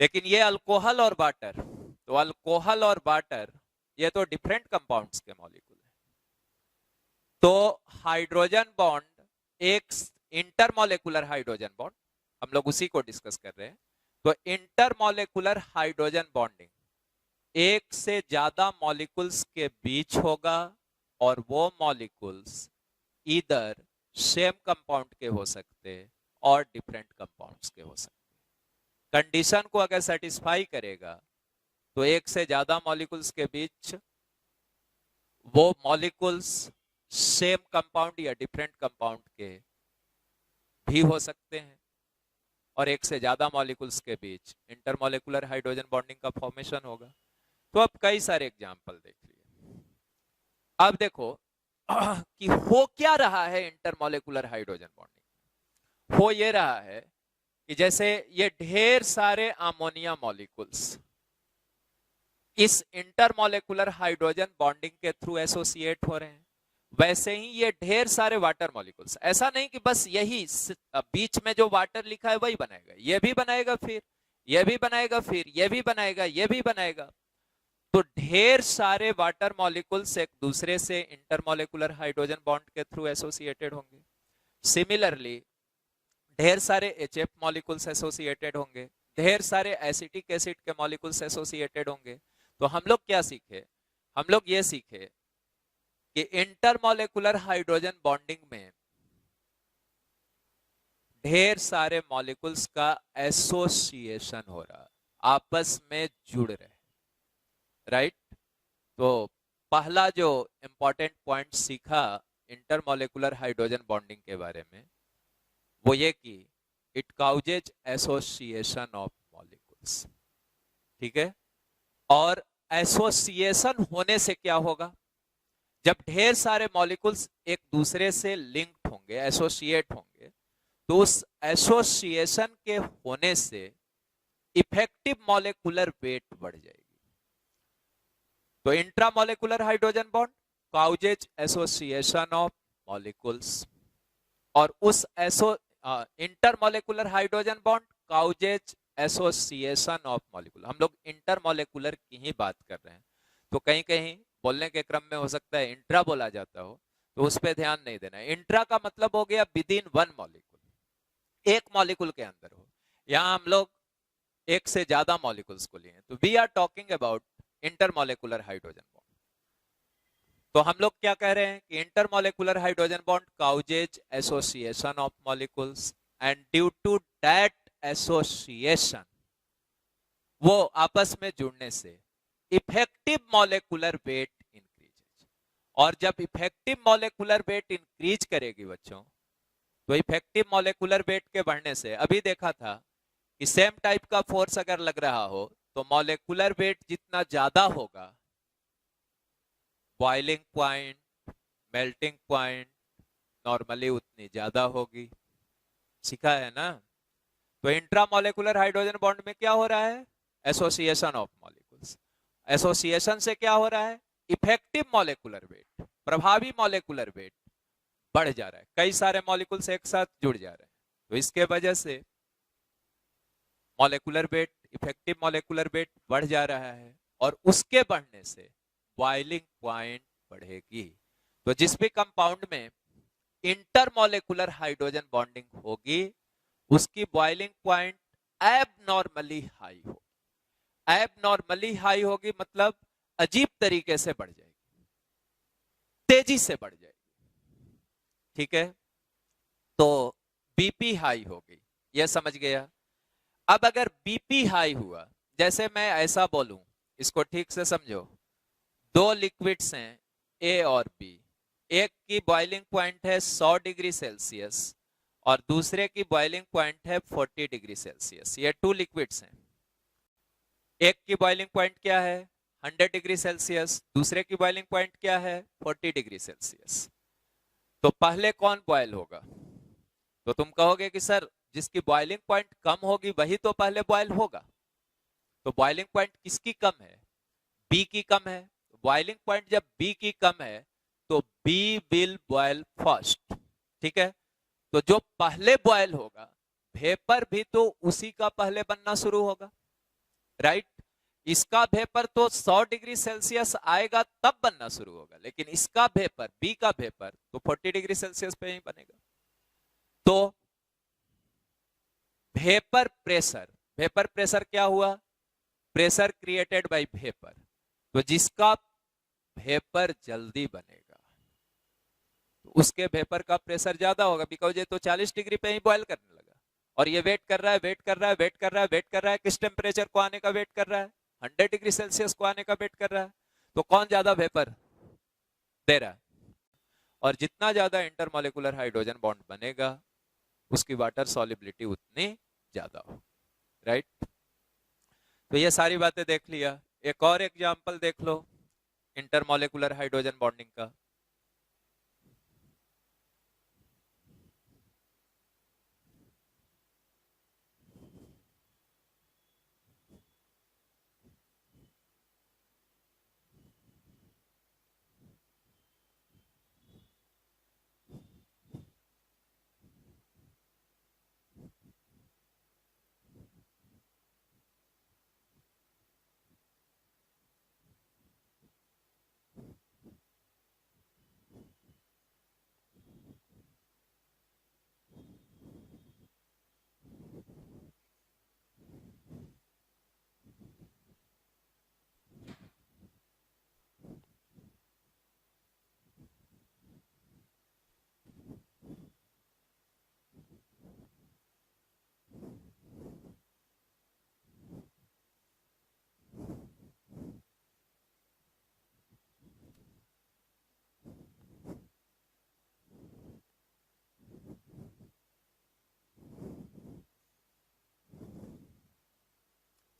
लेकिन ये अल्कोहल और वाटर, तो अल्कोहल और वाटर ये तो डिफरेंट कंपाउंड्स के मॉलिक्यूल हैं। तो हाइड्रोजन बॉन्ड, एक इंटरमॉलिक्यूलर हाइड्रोजन बॉन्ड, हम लोग उसी को डिस्कस कर रहे हैं। तो इंटरमॉलिक्यूलर हाइड्रोजन बॉन्डिंग एक से ज्यादा मॉलिक्यूल्स के बीच होगा, और वो मॉलिक्यूल्स इधर सेम कंपाउंड के हो सकते और डिफरेंट कंपाउंड्स के हो सकते। कंडीशन को अगर सेटिस्फाई करेगा तो एक से ज्यादा मॉलिक्यूल्स के बीच वो मॉलिक्यूल्स सेम कंपाउंड या डिफरेंट कंपाउंड के भी हो सकते हैं, और एक से ज्यादा मॉलिक्यूल्स के बीच इंटरमॉलिक्यूलर हाइड्रोजन बॉन्डिंग का फॉर्मेशन होगा। तो अब कई सारे एग्जांपल देख लिए। अब देखो कि हो क्या रहा है इंटरमॉलिक्यूलर हाइड्रोजन बॉन्डिंग। हो ये रहा है कि जैसे ये ढेर सारे अमोनिया मॉलिक्यूल्स इस इंटरमॉलिक्यूलर हाइड्रोजन बॉन्डिंग के थ्रू एसोसिएट हो रहे हैं, वैसे ही ये ढेर सारे वाटर मॉलिक्यूल्स, ऐसा नहीं कि बस यही बीच में जो वाटर लिखा है वही बनाएगा, ये भी बनाएगा, फिर ये भी बनाएगा, फिर ये भी बनाएगा, ये भी बनाएगा। तो ढेर सारे वाटर मॉलिक्यूल्स एक दूसरे से इंटरमॉलिक्यूलर हाइड्रोजन बॉन्ड के थ्रू एसोसिएटेड होंगे। सिमिलरली ढेर सारे HF मॉलिक्यूल्स एसोसिएटेड होंगे, ढेर सारे एसिटिक एसिड के मॉलिक्यूल्स एसोसिएटेड होंगे। तो हम लोग क्या सीखे? हम लोग ये सीखे कि इंटरमॉलिक्यूलर हाइड्रोजन बॉन्डिंग में ढेर सारे मॉलिक्यूल्स का एसोसिएशन हो रहा, आपस में जुड़ रहे, राइट। तो पहला जो इंपॉर्टेंट पॉइंट सीखा इंटरमॉलिक्यूलर हाइड्रोजन बॉन्डिंग के बारे में, वो ये कि it causes association of molecules, ठीक है। और एसोसिएशन होने से क्या होगा? जब ढेर सारे मॉलिक्यूल्स एक दूसरे से लिंक्ड होंगे, एसोसिएट होंगे, तो उस एसोसिएशन के होने से इफेक्टिव मॉलिक्यूलर वेट बढ़ जाएगी। तो intramolecular hydrogen bond causes association of molecules, और उस intermolecular hydrogen bond causes association of molecule. हम लोग इंटरमॉलिक्यूलर की ही बात कर रहे हैं, तो कहीं कहीं बोलने के क्रम में हो सकता है इंट्रा बोला जाता हो, तो उस पर ध्यान नहीं देना है। इंट्रा का मतलब हो गया विद इन वन मॉलिक्यूल, एक मॉलिक्यूल के अंदर हो। यहां हम लोग एक से ज्यादा मॉलिक्यूल्स को लिए, तो we are talking about intermolecular hydrogen bond. तो हम लोग क्या कह रहे हैं कि intermolecular hydrogen bond causes association of molecules, and due to that association, वो आपस में जुड़ने से इफेक्टिव मॉलिक्यूलर वेट इंक्रीजेज। और जब इफेक्टिव मॉलिक्यूलर वेट इंक्रीज करेगी बच्चों, तो इफेक्टिव मॉलिक्यूलर वेट के बढ़ने से, अभी देखा था कि सेम टाइप का फोर्स अगर लग रहा हो तो मॉलिक्यूलर वेट जितना ज्यादा होगा, boiling point, melting point normally उतनी ज्यादा होगी। सीखा है ना। तो इंट्रामॉलिक्यूलर हाइड्रोजन बॉन्ड में क्या हो रहा है? Association of molecules. एसोसिएशन से क्या हो रहा है, इफेक्टिव मॉलिक्यूलर वेट, प्रभावी मॉलिक्यूलर वेट बढ़ जा रहा है, कई सारे मॉलिक्यूल्स एक साथ जुड़ जा रहे हैं, तो इसके वजह से molecular weight, effective molecular weight बढ़ जा रहा है, और उसके बढ़ने से बॉइलिंग पॉइंट बढ़ेगी। तो जिस भी कंपाउंड में इंटरमॉलिक्यूलर हाइड्रोजन बॉन्डिंग होगी उसकी बॉइलिंग पॉइंट एबनॉर्मली हाई हो, एबनॉर्मली हाई होगी मतलब अजीब तरीके से बढ़ जाएगी, तेजी से बढ़ जाएगी, ठीक है। तो बीपी हाई होगी, यह समझ गया। अब अगर बीपी हाई हुआ, जैसे मैं ऐसा बोलूं, इसको ठीक से समझो, दो लिक्विड्स हैं ए और बी, एक की बॉइलिंग पॉइंट है 100 डिग्री सेल्सियस और दूसरे की बॉइलिंग पॉइंट है 40 डिग्री सेल्सियस। ये टू लिक्विड्स हैं, एक की बॉइलिंग पॉइंट क्या है 100 डिग्री सेल्सियस, दूसरे की बॉइलिंग पॉइंट क्या है 40 डिग्री सेल्सियस। तो पहले कौन बॉयल होगा? तो तुम कहोगे कि सर जिसकी बॉइलिंग पॉइंट कम होगी वही तो पहले बॉयल होगा। तो बॉइलिंग पॉइंट किसकी कम है? बी की कम है। बॉइलिंग पॉइंट जब बी की कम है तो बी विल बॉयल फर्स्ट, ठीक है। तो जो पहले बॉयल होगा वेपर भी तो उसी का पहले बनना शुरू होगा, राइट। इसका वेपर तो 100 डिग्री सेल्सियस आएगा तब बनना शुरू होगा, लेकिन इसका वेपर, बी का वेपर तो 40 डिग्री सेल्सियस पे ही बनेगा। तो वेपर प्रेशर, वेपर प्रेशर क्या हुआ? Pressure created by vapour. तो जिसका वेपर जल्दी बनेगा तो उसके वेपर का प्रेशर ज्यादा होगा, बिकॉज ये तो 40 डिग्री पे ही बॉयल करने लगा और ये वेट कर रहा है, वेट कर रहा है, वेट कर रहा है, वेट कर रहा है, किस टेम्परेचर को आने का वेट कर रहा है? 100 डिग्री सेल्सियस को आने का वेट कर रहा है। तो कौन ज्यादा वेपर दे रहा है? और जितना ज्यादा इंटरमॉलिक्यूलर हाइड्रोजन बॉन्ड बनेगा उसकी वाटर सॉल्युबिलिटी उतनी ज्यादा हो, राइट। तो ये सारी बातें देख लिया। एक और एग्जांपल देख लो इंटरमॉलिक्यूलर हाइड्रोजन बॉन्डिंग का।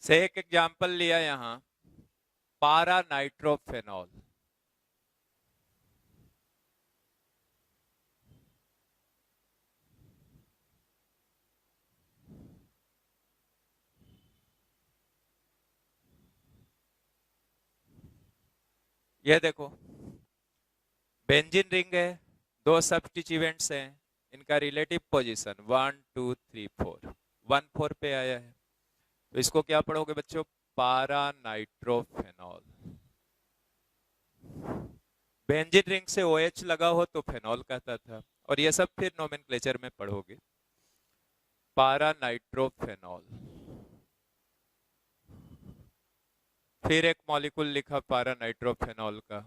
से एक एग्जांपल लिया यहां, पारा नाइट्रोफेनॉल। ये देखो बेंजीन रिंग है, दो सब्स्टिट्यूएंट्स हैं, इनका रिलेटिव पोजीशन 1 2 3 4, 1 4 पे आया है। तो इसको क्या पढ़ोगे बच्चों? पारा नाइट्रोफेनॉल। बेंजीन रिंग से OH लगा हो तो फेनॉल कहता था, और ये सब फिर नोमेनक्लेचर में पढ़ोगे। पारा नाइट्रोफेनॉल। फिर एक मॉलिक्यूल लिखा पारा नाइट्रोफेनॉल का,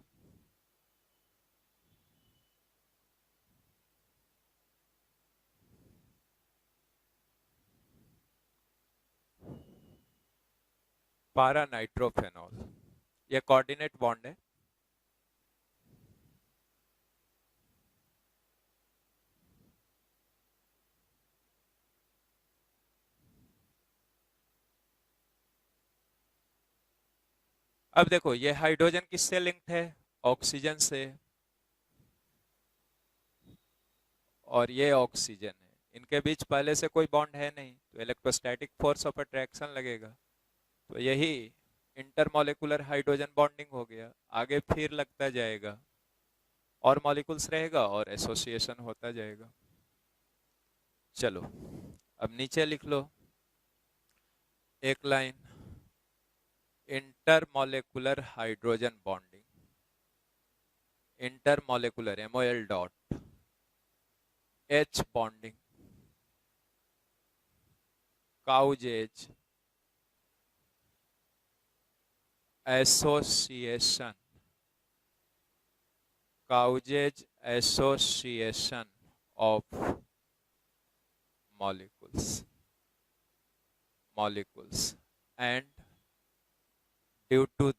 पारा नाइट्रोफेनॉल। ये कोऑर्डिनेट बॉन्ड है। अब देखो ये हाइड्रोजन किससे लिंक्ड है? ऑक्सीजन से, और ये ऑक्सीजन है। इनके बीच पहले से कोई बॉन्ड है नहीं, तो इलेक्ट्रोस्टैटिक फोर्स ऑफ अट्रैक्शन लगेगा। तो यही इंटरमॉलिक्यूलर हाइड्रोजन बॉन्डिंग हो गया। आगे फिर लगता जाएगा और मॉलिक्यूल्स रहेगा और एसोसिएशन होता जाएगा। चलो अब नीचे लिख लो एक line, intermolecular hydrogen bonding, intermolecular MOL dot H bonding causes association, causes association of molecules and due to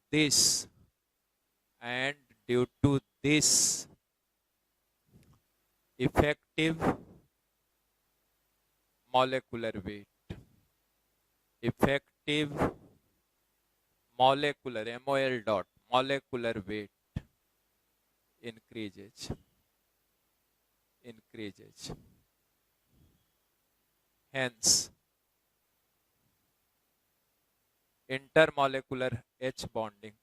this effective molecular weight, effective molecular MOL dot molecular weight increases, hence intermolecular H bonding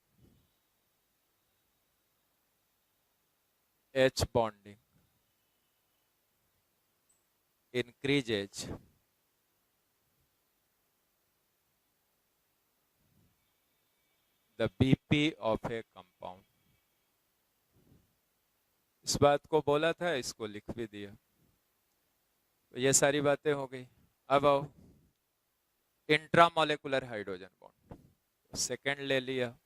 increases the BP of a compound। इस बात को बोला था, इसको लिख भी दिया। तो ये सारी बातें हो गई। अब आओ इंट्रामोलेकुलर हाइड्रोजन बॉन्ड, सेकंड ले लिया,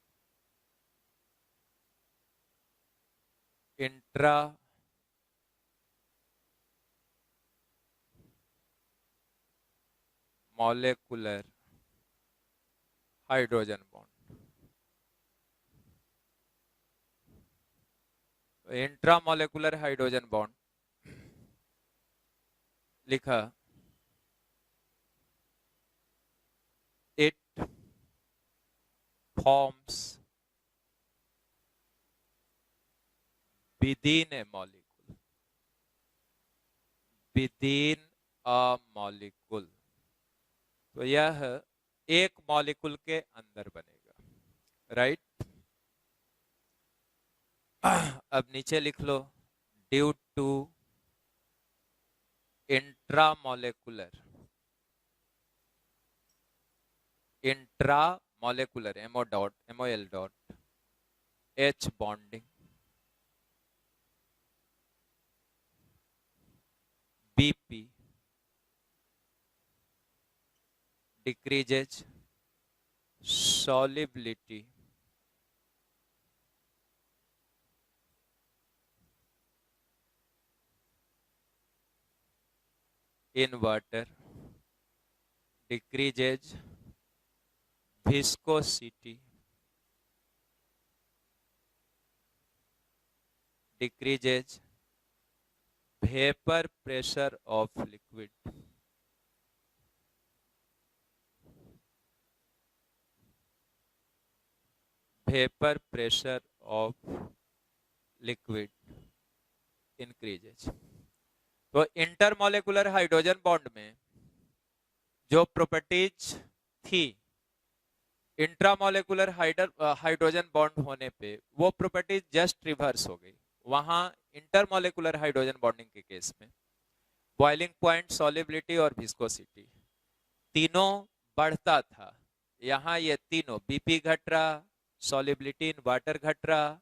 इंट्रा मॉलिक्यूलर हाइड्रोजन बॉन्ड। तो इंट्रामोलेकुलर हाइड्रोजन बॉन्ड लिखा, it forms within a molecule, within a molecule। तो यह एक मॉलिक्यूल के अंदर बनेगा, राइट। अब नीचे लिख लो, due to intramolecular MOL dot H bonding, BP decreases solubility in water, decreases viscosity, decreases vapor pressure of liquid, vapor pressure of liquid increases। तो इंटरमोलेकुलर हाइड्रोजन बॉन्ड में जो प्रॉपर्टीज थी इंट्रामोलेकुलर हाइड्रोजन बॉन्ड होने पे, वो प्रॉपर्टीज जस्ट रिवर्स हो गई। वहां इंटरमोलेकुलर हाइड्रोजन बॉन्डिंग के केस में बॉइलिंग पॉइंट, सॉल्युबिलिटी और विस्कोसिटी तीनों बढ़ता था। यहाँ ये तीनों बीपी घट रहा, सॉल्युबिलिटी इन वाटर घट रहा,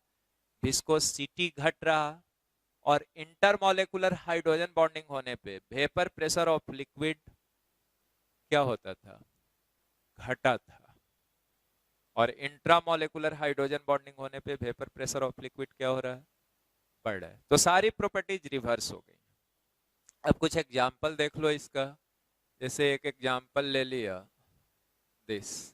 विस्कोसिटी घट रहा, और इंटरमोलेकुलर हाइड्रोजन बॉन्डिंग होने पे वेपर प्रेशर ऑफ लिक्विड क्या होता था, घटा था। और इंट्रामोलेकुलर हाइड्रोजन बॉन्डिंग होने पे वेपर प्रेशर ऑफ लिक्विड क्या हो रहा है, बढ़ रहा है। तो सारी प्रॉपर्टीज रिवर्स हो गई। अब कुछ एग्जांपल देख लो इसका। जैसे एक एग्जांपल ले लिया, दिस,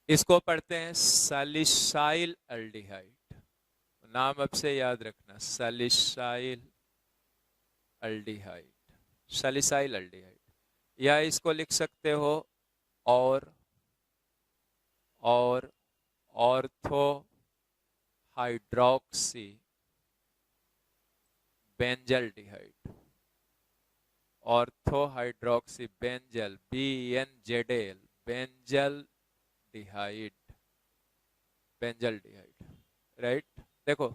इसको पढ़ते हैं सैलिसाइल एल्डिहाइड। नाम अब से याद रखना, सैलिसाइल एल्डिहाइड, सैलिसाइल एल्डिहाइड। या इसको लिख सकते हो और ortho hydroxy benzaldehyde, ortho hydroxy benzyl, BNZL, benzaldehyde, benzaldehyde, right. देखो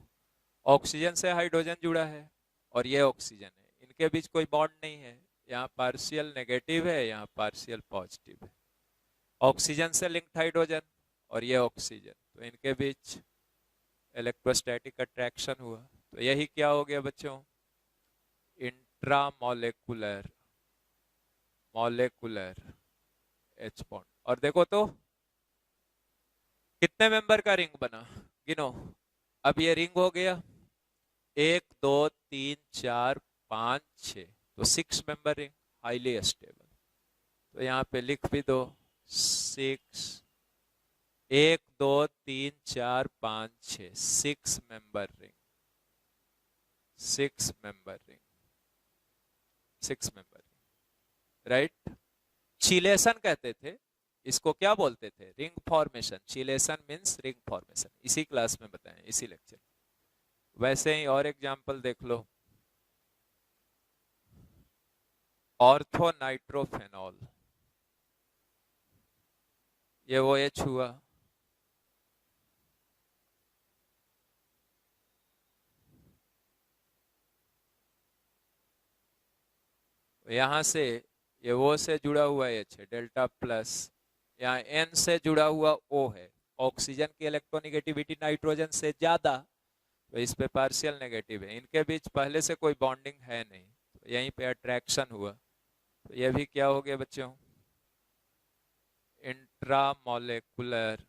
ऑक्सीजन से हाइड्रोजन जुड़ा है और ये ऑक्सीजन है, इनके बीच कोई बॉन्ड नहीं है, यहाँ पार्शियल नेगेटिव है, यहाँ पार्शियल पॉजिटिव है। ऑक्सीजन से लिंक्ड हाइड्रोजन और ये ऑक्सीजन, तो इनके बीच इलेक्ट्रोस्टैटिक अट्रैक्शन हुआ, तो यही क्या हो गया बच्चों, इंट्रामोलेकुलर मॉलेकुलर H बॉन्ड। और देखो तो कितने मेंबर का रिंग बना, गिनो। अब ये रिंग हो गया 1 2 3 4 5 6, तो 6 मेंबर रिंग, हाईली स्टेबल। तो यहाँ पे लिख भी दो 6, 1 2 3 4 5 6, 6 member ring, 6 member ring, 6 member ring, right. Chelation कहते थे इसको, क्या बोलते थे, ring formation. Chelation means ring formation, इसी क्लास में बताएं, इसी लेक्चर। वैसे ही और एग्जांपल देख लो, ऑर्थो नाइट्रोफेनॉल, ये वो H हुआ, यहां से ये वो से जुड़ा हुआ H है, डेल्टा प्लस, यहाँ N से जुड़ा हुआ O है। ऑक्सीजन की इलेक्ट्रोनेगेटिविटी नाइट्रोजन से ज्यादा, तो इस पे पार्शियल नेगेटिव है, इनके बीच पहले से कोई बॉन्डिंग है नहीं, तो यहीं पे अट्रैक्शन हुआ, तो ये भी क्या हो गया बच्चों, इंट्रामोलेकुलर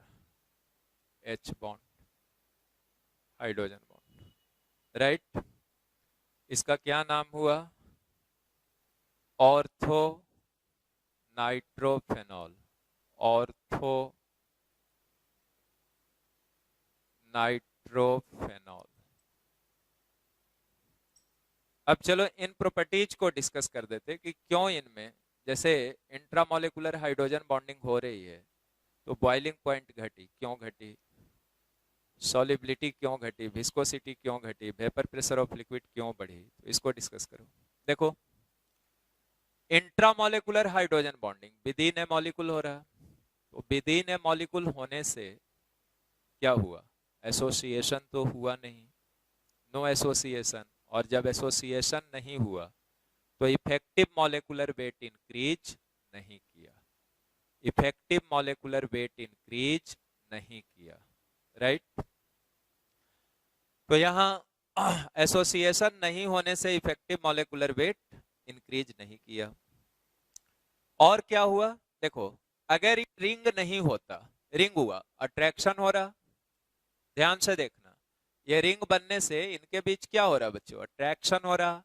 H bond, hydrogen bond, right. इसका क्या नाम हुआ, ऑर्थो नाइट्रोफेनॉल, ऑर्थो नाइट्रोफेनॉल। अब चलो इन प्रॉपर्टीज को डिस्कस कर देते कि क्यों इनमें, जैसे इंट्रामोलेकुलर हाइड्रोजन बॉन्डिंग हो रही है तो बॉइलिंग पॉइंट घटी, क्यों घटी, सॉलिबिलिटी क्यों घटी, विस्कोसिटी क्यों घटी, वेपर प्रेशर ऑफ लिक्विड क्यों बढ़ी, तो इसको डिस्कस करो। देखो intramolecular hydrogen bonding within a molecule हो रहा, तो विद इन ए मॉलिक्यूल होने से क्या हुआ, एसोसिएशन तो हुआ नहीं, नो एसोसिएशन। और जब एसोसिएशन नहीं हुआ तो इफेक्टिव मॉलिक्यूलर वेट इंक्रीज नहीं किया, इफेक्टिव मॉलिक्यूलर वेट इंक्रीज नहीं किया, राइट। तो यहां एसोसिएशन नहीं होने से इफेक्टिव मॉलिक्यूलर वेट इंक्रीज नहीं किया। और क्या हुआ, देखो अगर रिंग नहीं होता, रिंग हुआ, अट्रैक्शन हो रहा, ध्यान से देखना, ये रिंग बनने से इनके बीच क्या हो रहा बच्चों, अट्रैक्शन हो रहा,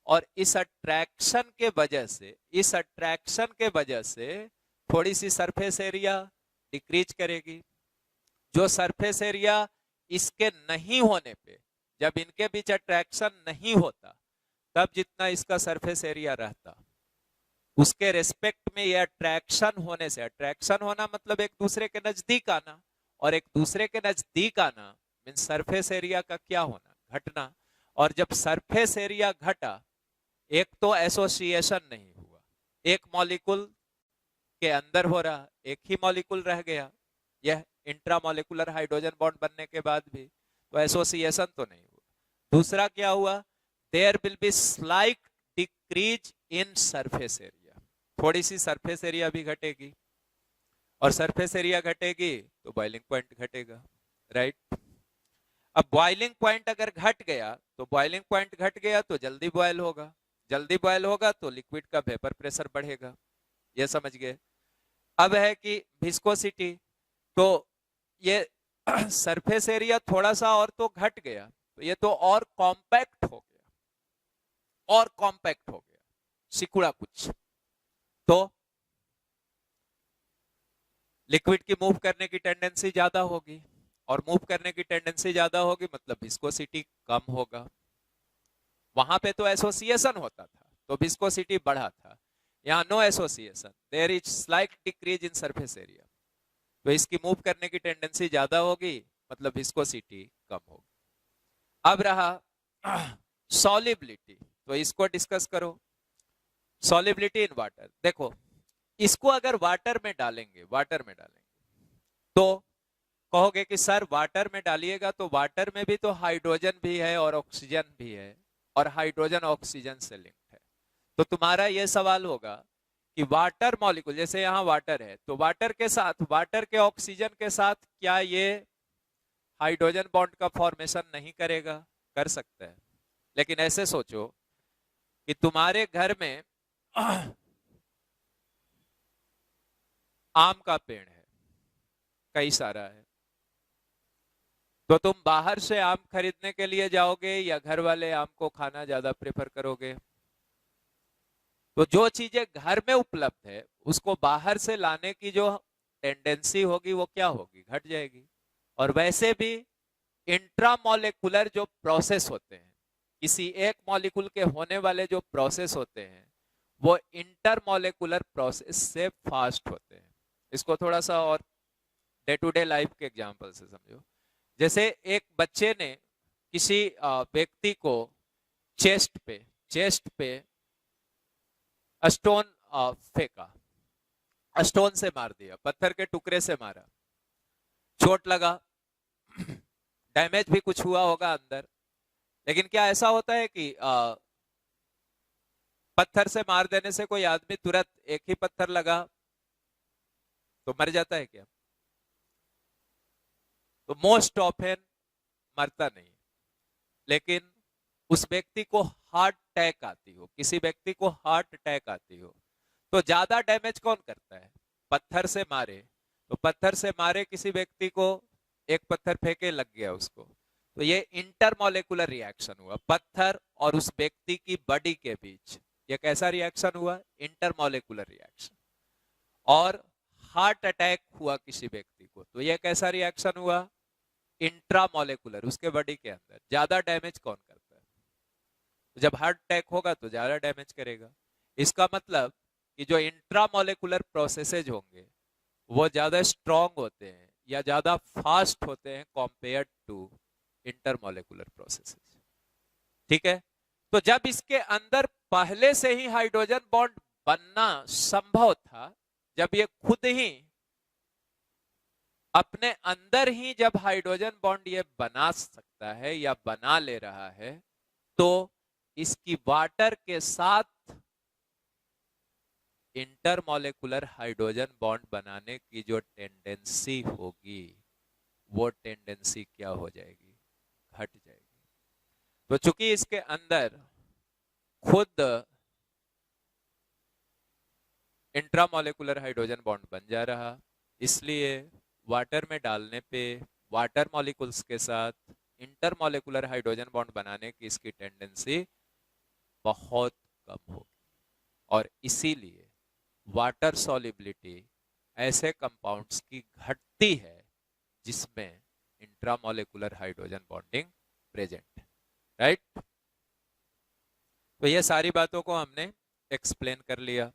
और इस अट्रैक्शन के वजह से, इस अट्रैक्शन के वजह से थोड़ी सी सरफेस एरिया डिक्रीज करेगी। जो सरफेस एरिया इसके नहीं होने पे, जब इनके बीच अट्रैक्शन नहीं होता, तब जितना इसका सरफेस एरिया रहता, उसके रेस्पेक्ट में ये अट्रैक्शन होने से, अट्रैक्शन होना मतलब एक दूसरे के नजदीक आना, और एक दूसरे के नजदीक आना मीन सरफेस एरिया का क्या होना, घटना। और जब सरफेस एरिया घटा, एक तो एसोसिएशन नहीं हुआ, एक मॉलिक्यूल के अंदर हो रहा, एक ही मॉलिक्यूल रह गया, यह इंट्रामोलेकुलर हाइड्रोजन बॉन्ड बनने के बाद भी, तो एसोसिएशन तो नहीं हुआ। दूसरा क्या हुआ, there will be slight decrease in surface area, थोड़ी सी सरफेस एरिया भी घटेगी, और सरफेस एरिया घटेगी तो बॉइलिंग पॉइंट घटेगा, राइट। अब बॉइलिंग पॉइंट अगर घट गया, तो बॉइलिंग पॉइंट घट गया तो जल्दी बॉयल होगा, जल्दी बॉयल होगा तो लिक्विड का वेपर प्रेशर बढ़ेगा, ये समझ गए। अब है कि विस्कोसिटी, तो ये सरफेस एरिया थोड़ा सा और तो घट गया, तो ये तो और कॉम्पैक्ट हो गया, और कॉम्पैक्ट हो गया, सिकुड़ा कुछ, तो लिक्विड की मूव करने की टेंडेंसी ज्यादा होगी, और मूव करने की टेंडेंसी ज्यादा होगी मतलब विस्कोसिटी कम होगा। वहां पे तो एसोसिएशन होता था तो विस्कोसिटी बढ़ा था, यहाँ no association, there is slight decrease in surface area, तो इसकी मूव करने की टेंडेंसी ज्यादा होगी मतलब विस्कोसिटी कम होगी। अब रहा सॉलिबिलिटी, तो इसको डिस्कस करो। सॉलिबिलिटी इन वाटर, देखो इसको अगर वाटर में डालेंगे तो कहोगे कि सर वाटर में डालिएगा तो वाटर में भी तो हाइड्रोजन भी है और ऑक्सीजन भी है, और हाइड्रोजन ऑक्सीजन से लिंक्ड है। तो तुम्हारा यह सवाल होगा कि वाटर मॉलिक्यूल, जैसे यहां वाटर है, तो वाटर के साथ, वाटर के ऑक्सीजन के साथ क्या ये हाइड्रोजन बॉन्ड का फॉर्मेशन नहीं करेगा? कर सकता है। लेकिन ऐसे सोचो कि तुम्हारे घर में आम का पेड़ है, कई सारा है, तो तुम बाहर से आम खरीदने के लिए जाओगे या घर वाले आम को खाना ज्यादा प्रेफर करोगे? तो जो चीजें घर में उपलब्ध है उसको बाहर से लाने की जो टेंडेंसी होगी वो क्या होगी? घट जाएगी। और वैसे भी इंट्रामोलेकुलर जो प्रोसेस होते हैं, किसी एक मॉलिक्यूल के होने वाले जो प्रोसेस होते हैं वो इंटरमोलेकुलर प्रोसेस से फास्ट होते हैं। इसको थोड़ा सा और डे टू डे लाइफ के एग्जांपल से समझो। जैसे एक बच्चे ने किसी व्यक्ति को चेस्ट पे स्टोन फेंका, स्टोन से मार दिया, पत्थर के टुकड़े से मारा, चोट लगा, डैमेज भी कुछ हुआ होगा अंदर। लेकिन क्या ऐसा होता है कि पत्थर से मार देने से कोई आदमी तुरंत, एक ही पत्थर लगा तो मर जाता है क्या? तो मोस्ट ऑफन मरता नहीं। लेकिन उस व्यक्ति को हार्ट अटैक आती हो, किसी व्यक्ति को हार्ट अटैक आती हो, तो ज्यादा डैमेज कौन करता है? पत्थर से मारे, तो पत्थर से मारे किसी व्यक्ति को, एक पत्थर फेंके लग गया उसको, तो ये इंटरमोलेकुलर रिएक्शन हुआ पत्थर और उस व्यक्ति की बॉडी के बीच। ये कैसा रिएक्शन हुआ? इंटरमोलेकुलर रिएक्शन। और हार्ट अटैक हुआ किसी व्यक्ति को, तो ये कैसा रिएक्शन हुआ? इंट्रामोलेकुलर, उसके बॉडी के अंदर। ज्यादा डैमेज कौन करता है? तो जब हार्ट अटैक होगा तो ज्यादा डैमेज करेगा। इसका मतलब कि जो इंट्रामोलेकुलर प्रोसेसेज होंगे वो ज्यादा स्ट्रॉन्ग होते हैं या ज्यादा फास्ट होते हैं कंपेयर्ड टू इंटरमोलेकुलर प्रोसेसेज। ठीक है? तो जब इसके अंदर पहले से ही हाइड्रोजन बॉन्ड बनना संभव था, जब ये खुद ही अपने अंदर ही जब हाइड्रोजन बॉन्ड ये बना सकता है या बना ले रहा है, तो इसकी वाटर के साथ इंटरमोलेकुलर हाइड्रोजन बॉन्ड बनाने की जो टेंडेंसी होगी वो टेंडेंसी क्या हो जाएगी? घट जाएगी। तो चूंकि इसके अंदर खुद इंट्रामोलेकुलर हाइड्रोजन बॉन्ड बन जा रहा, इसलिए वाटर में डालने पे वाटर मॉलिक्यूल्स के साथ इंटरमोलेकुलर हाइड्रोजन बॉन्ड बनाने की इसकी टेंडेंसी बहुत कम होगी। और इसीलिए वाटर सॉल्युबिलिटी ऐसे कंपाउंड्स की घटती है जिसमें इंट्रामोलेकुलर हाइड्रोजन बॉन्डिंग प्रेजेंट है। राइट? तो ये सारी बातों को हमने एक्सप्लेन कर लिया।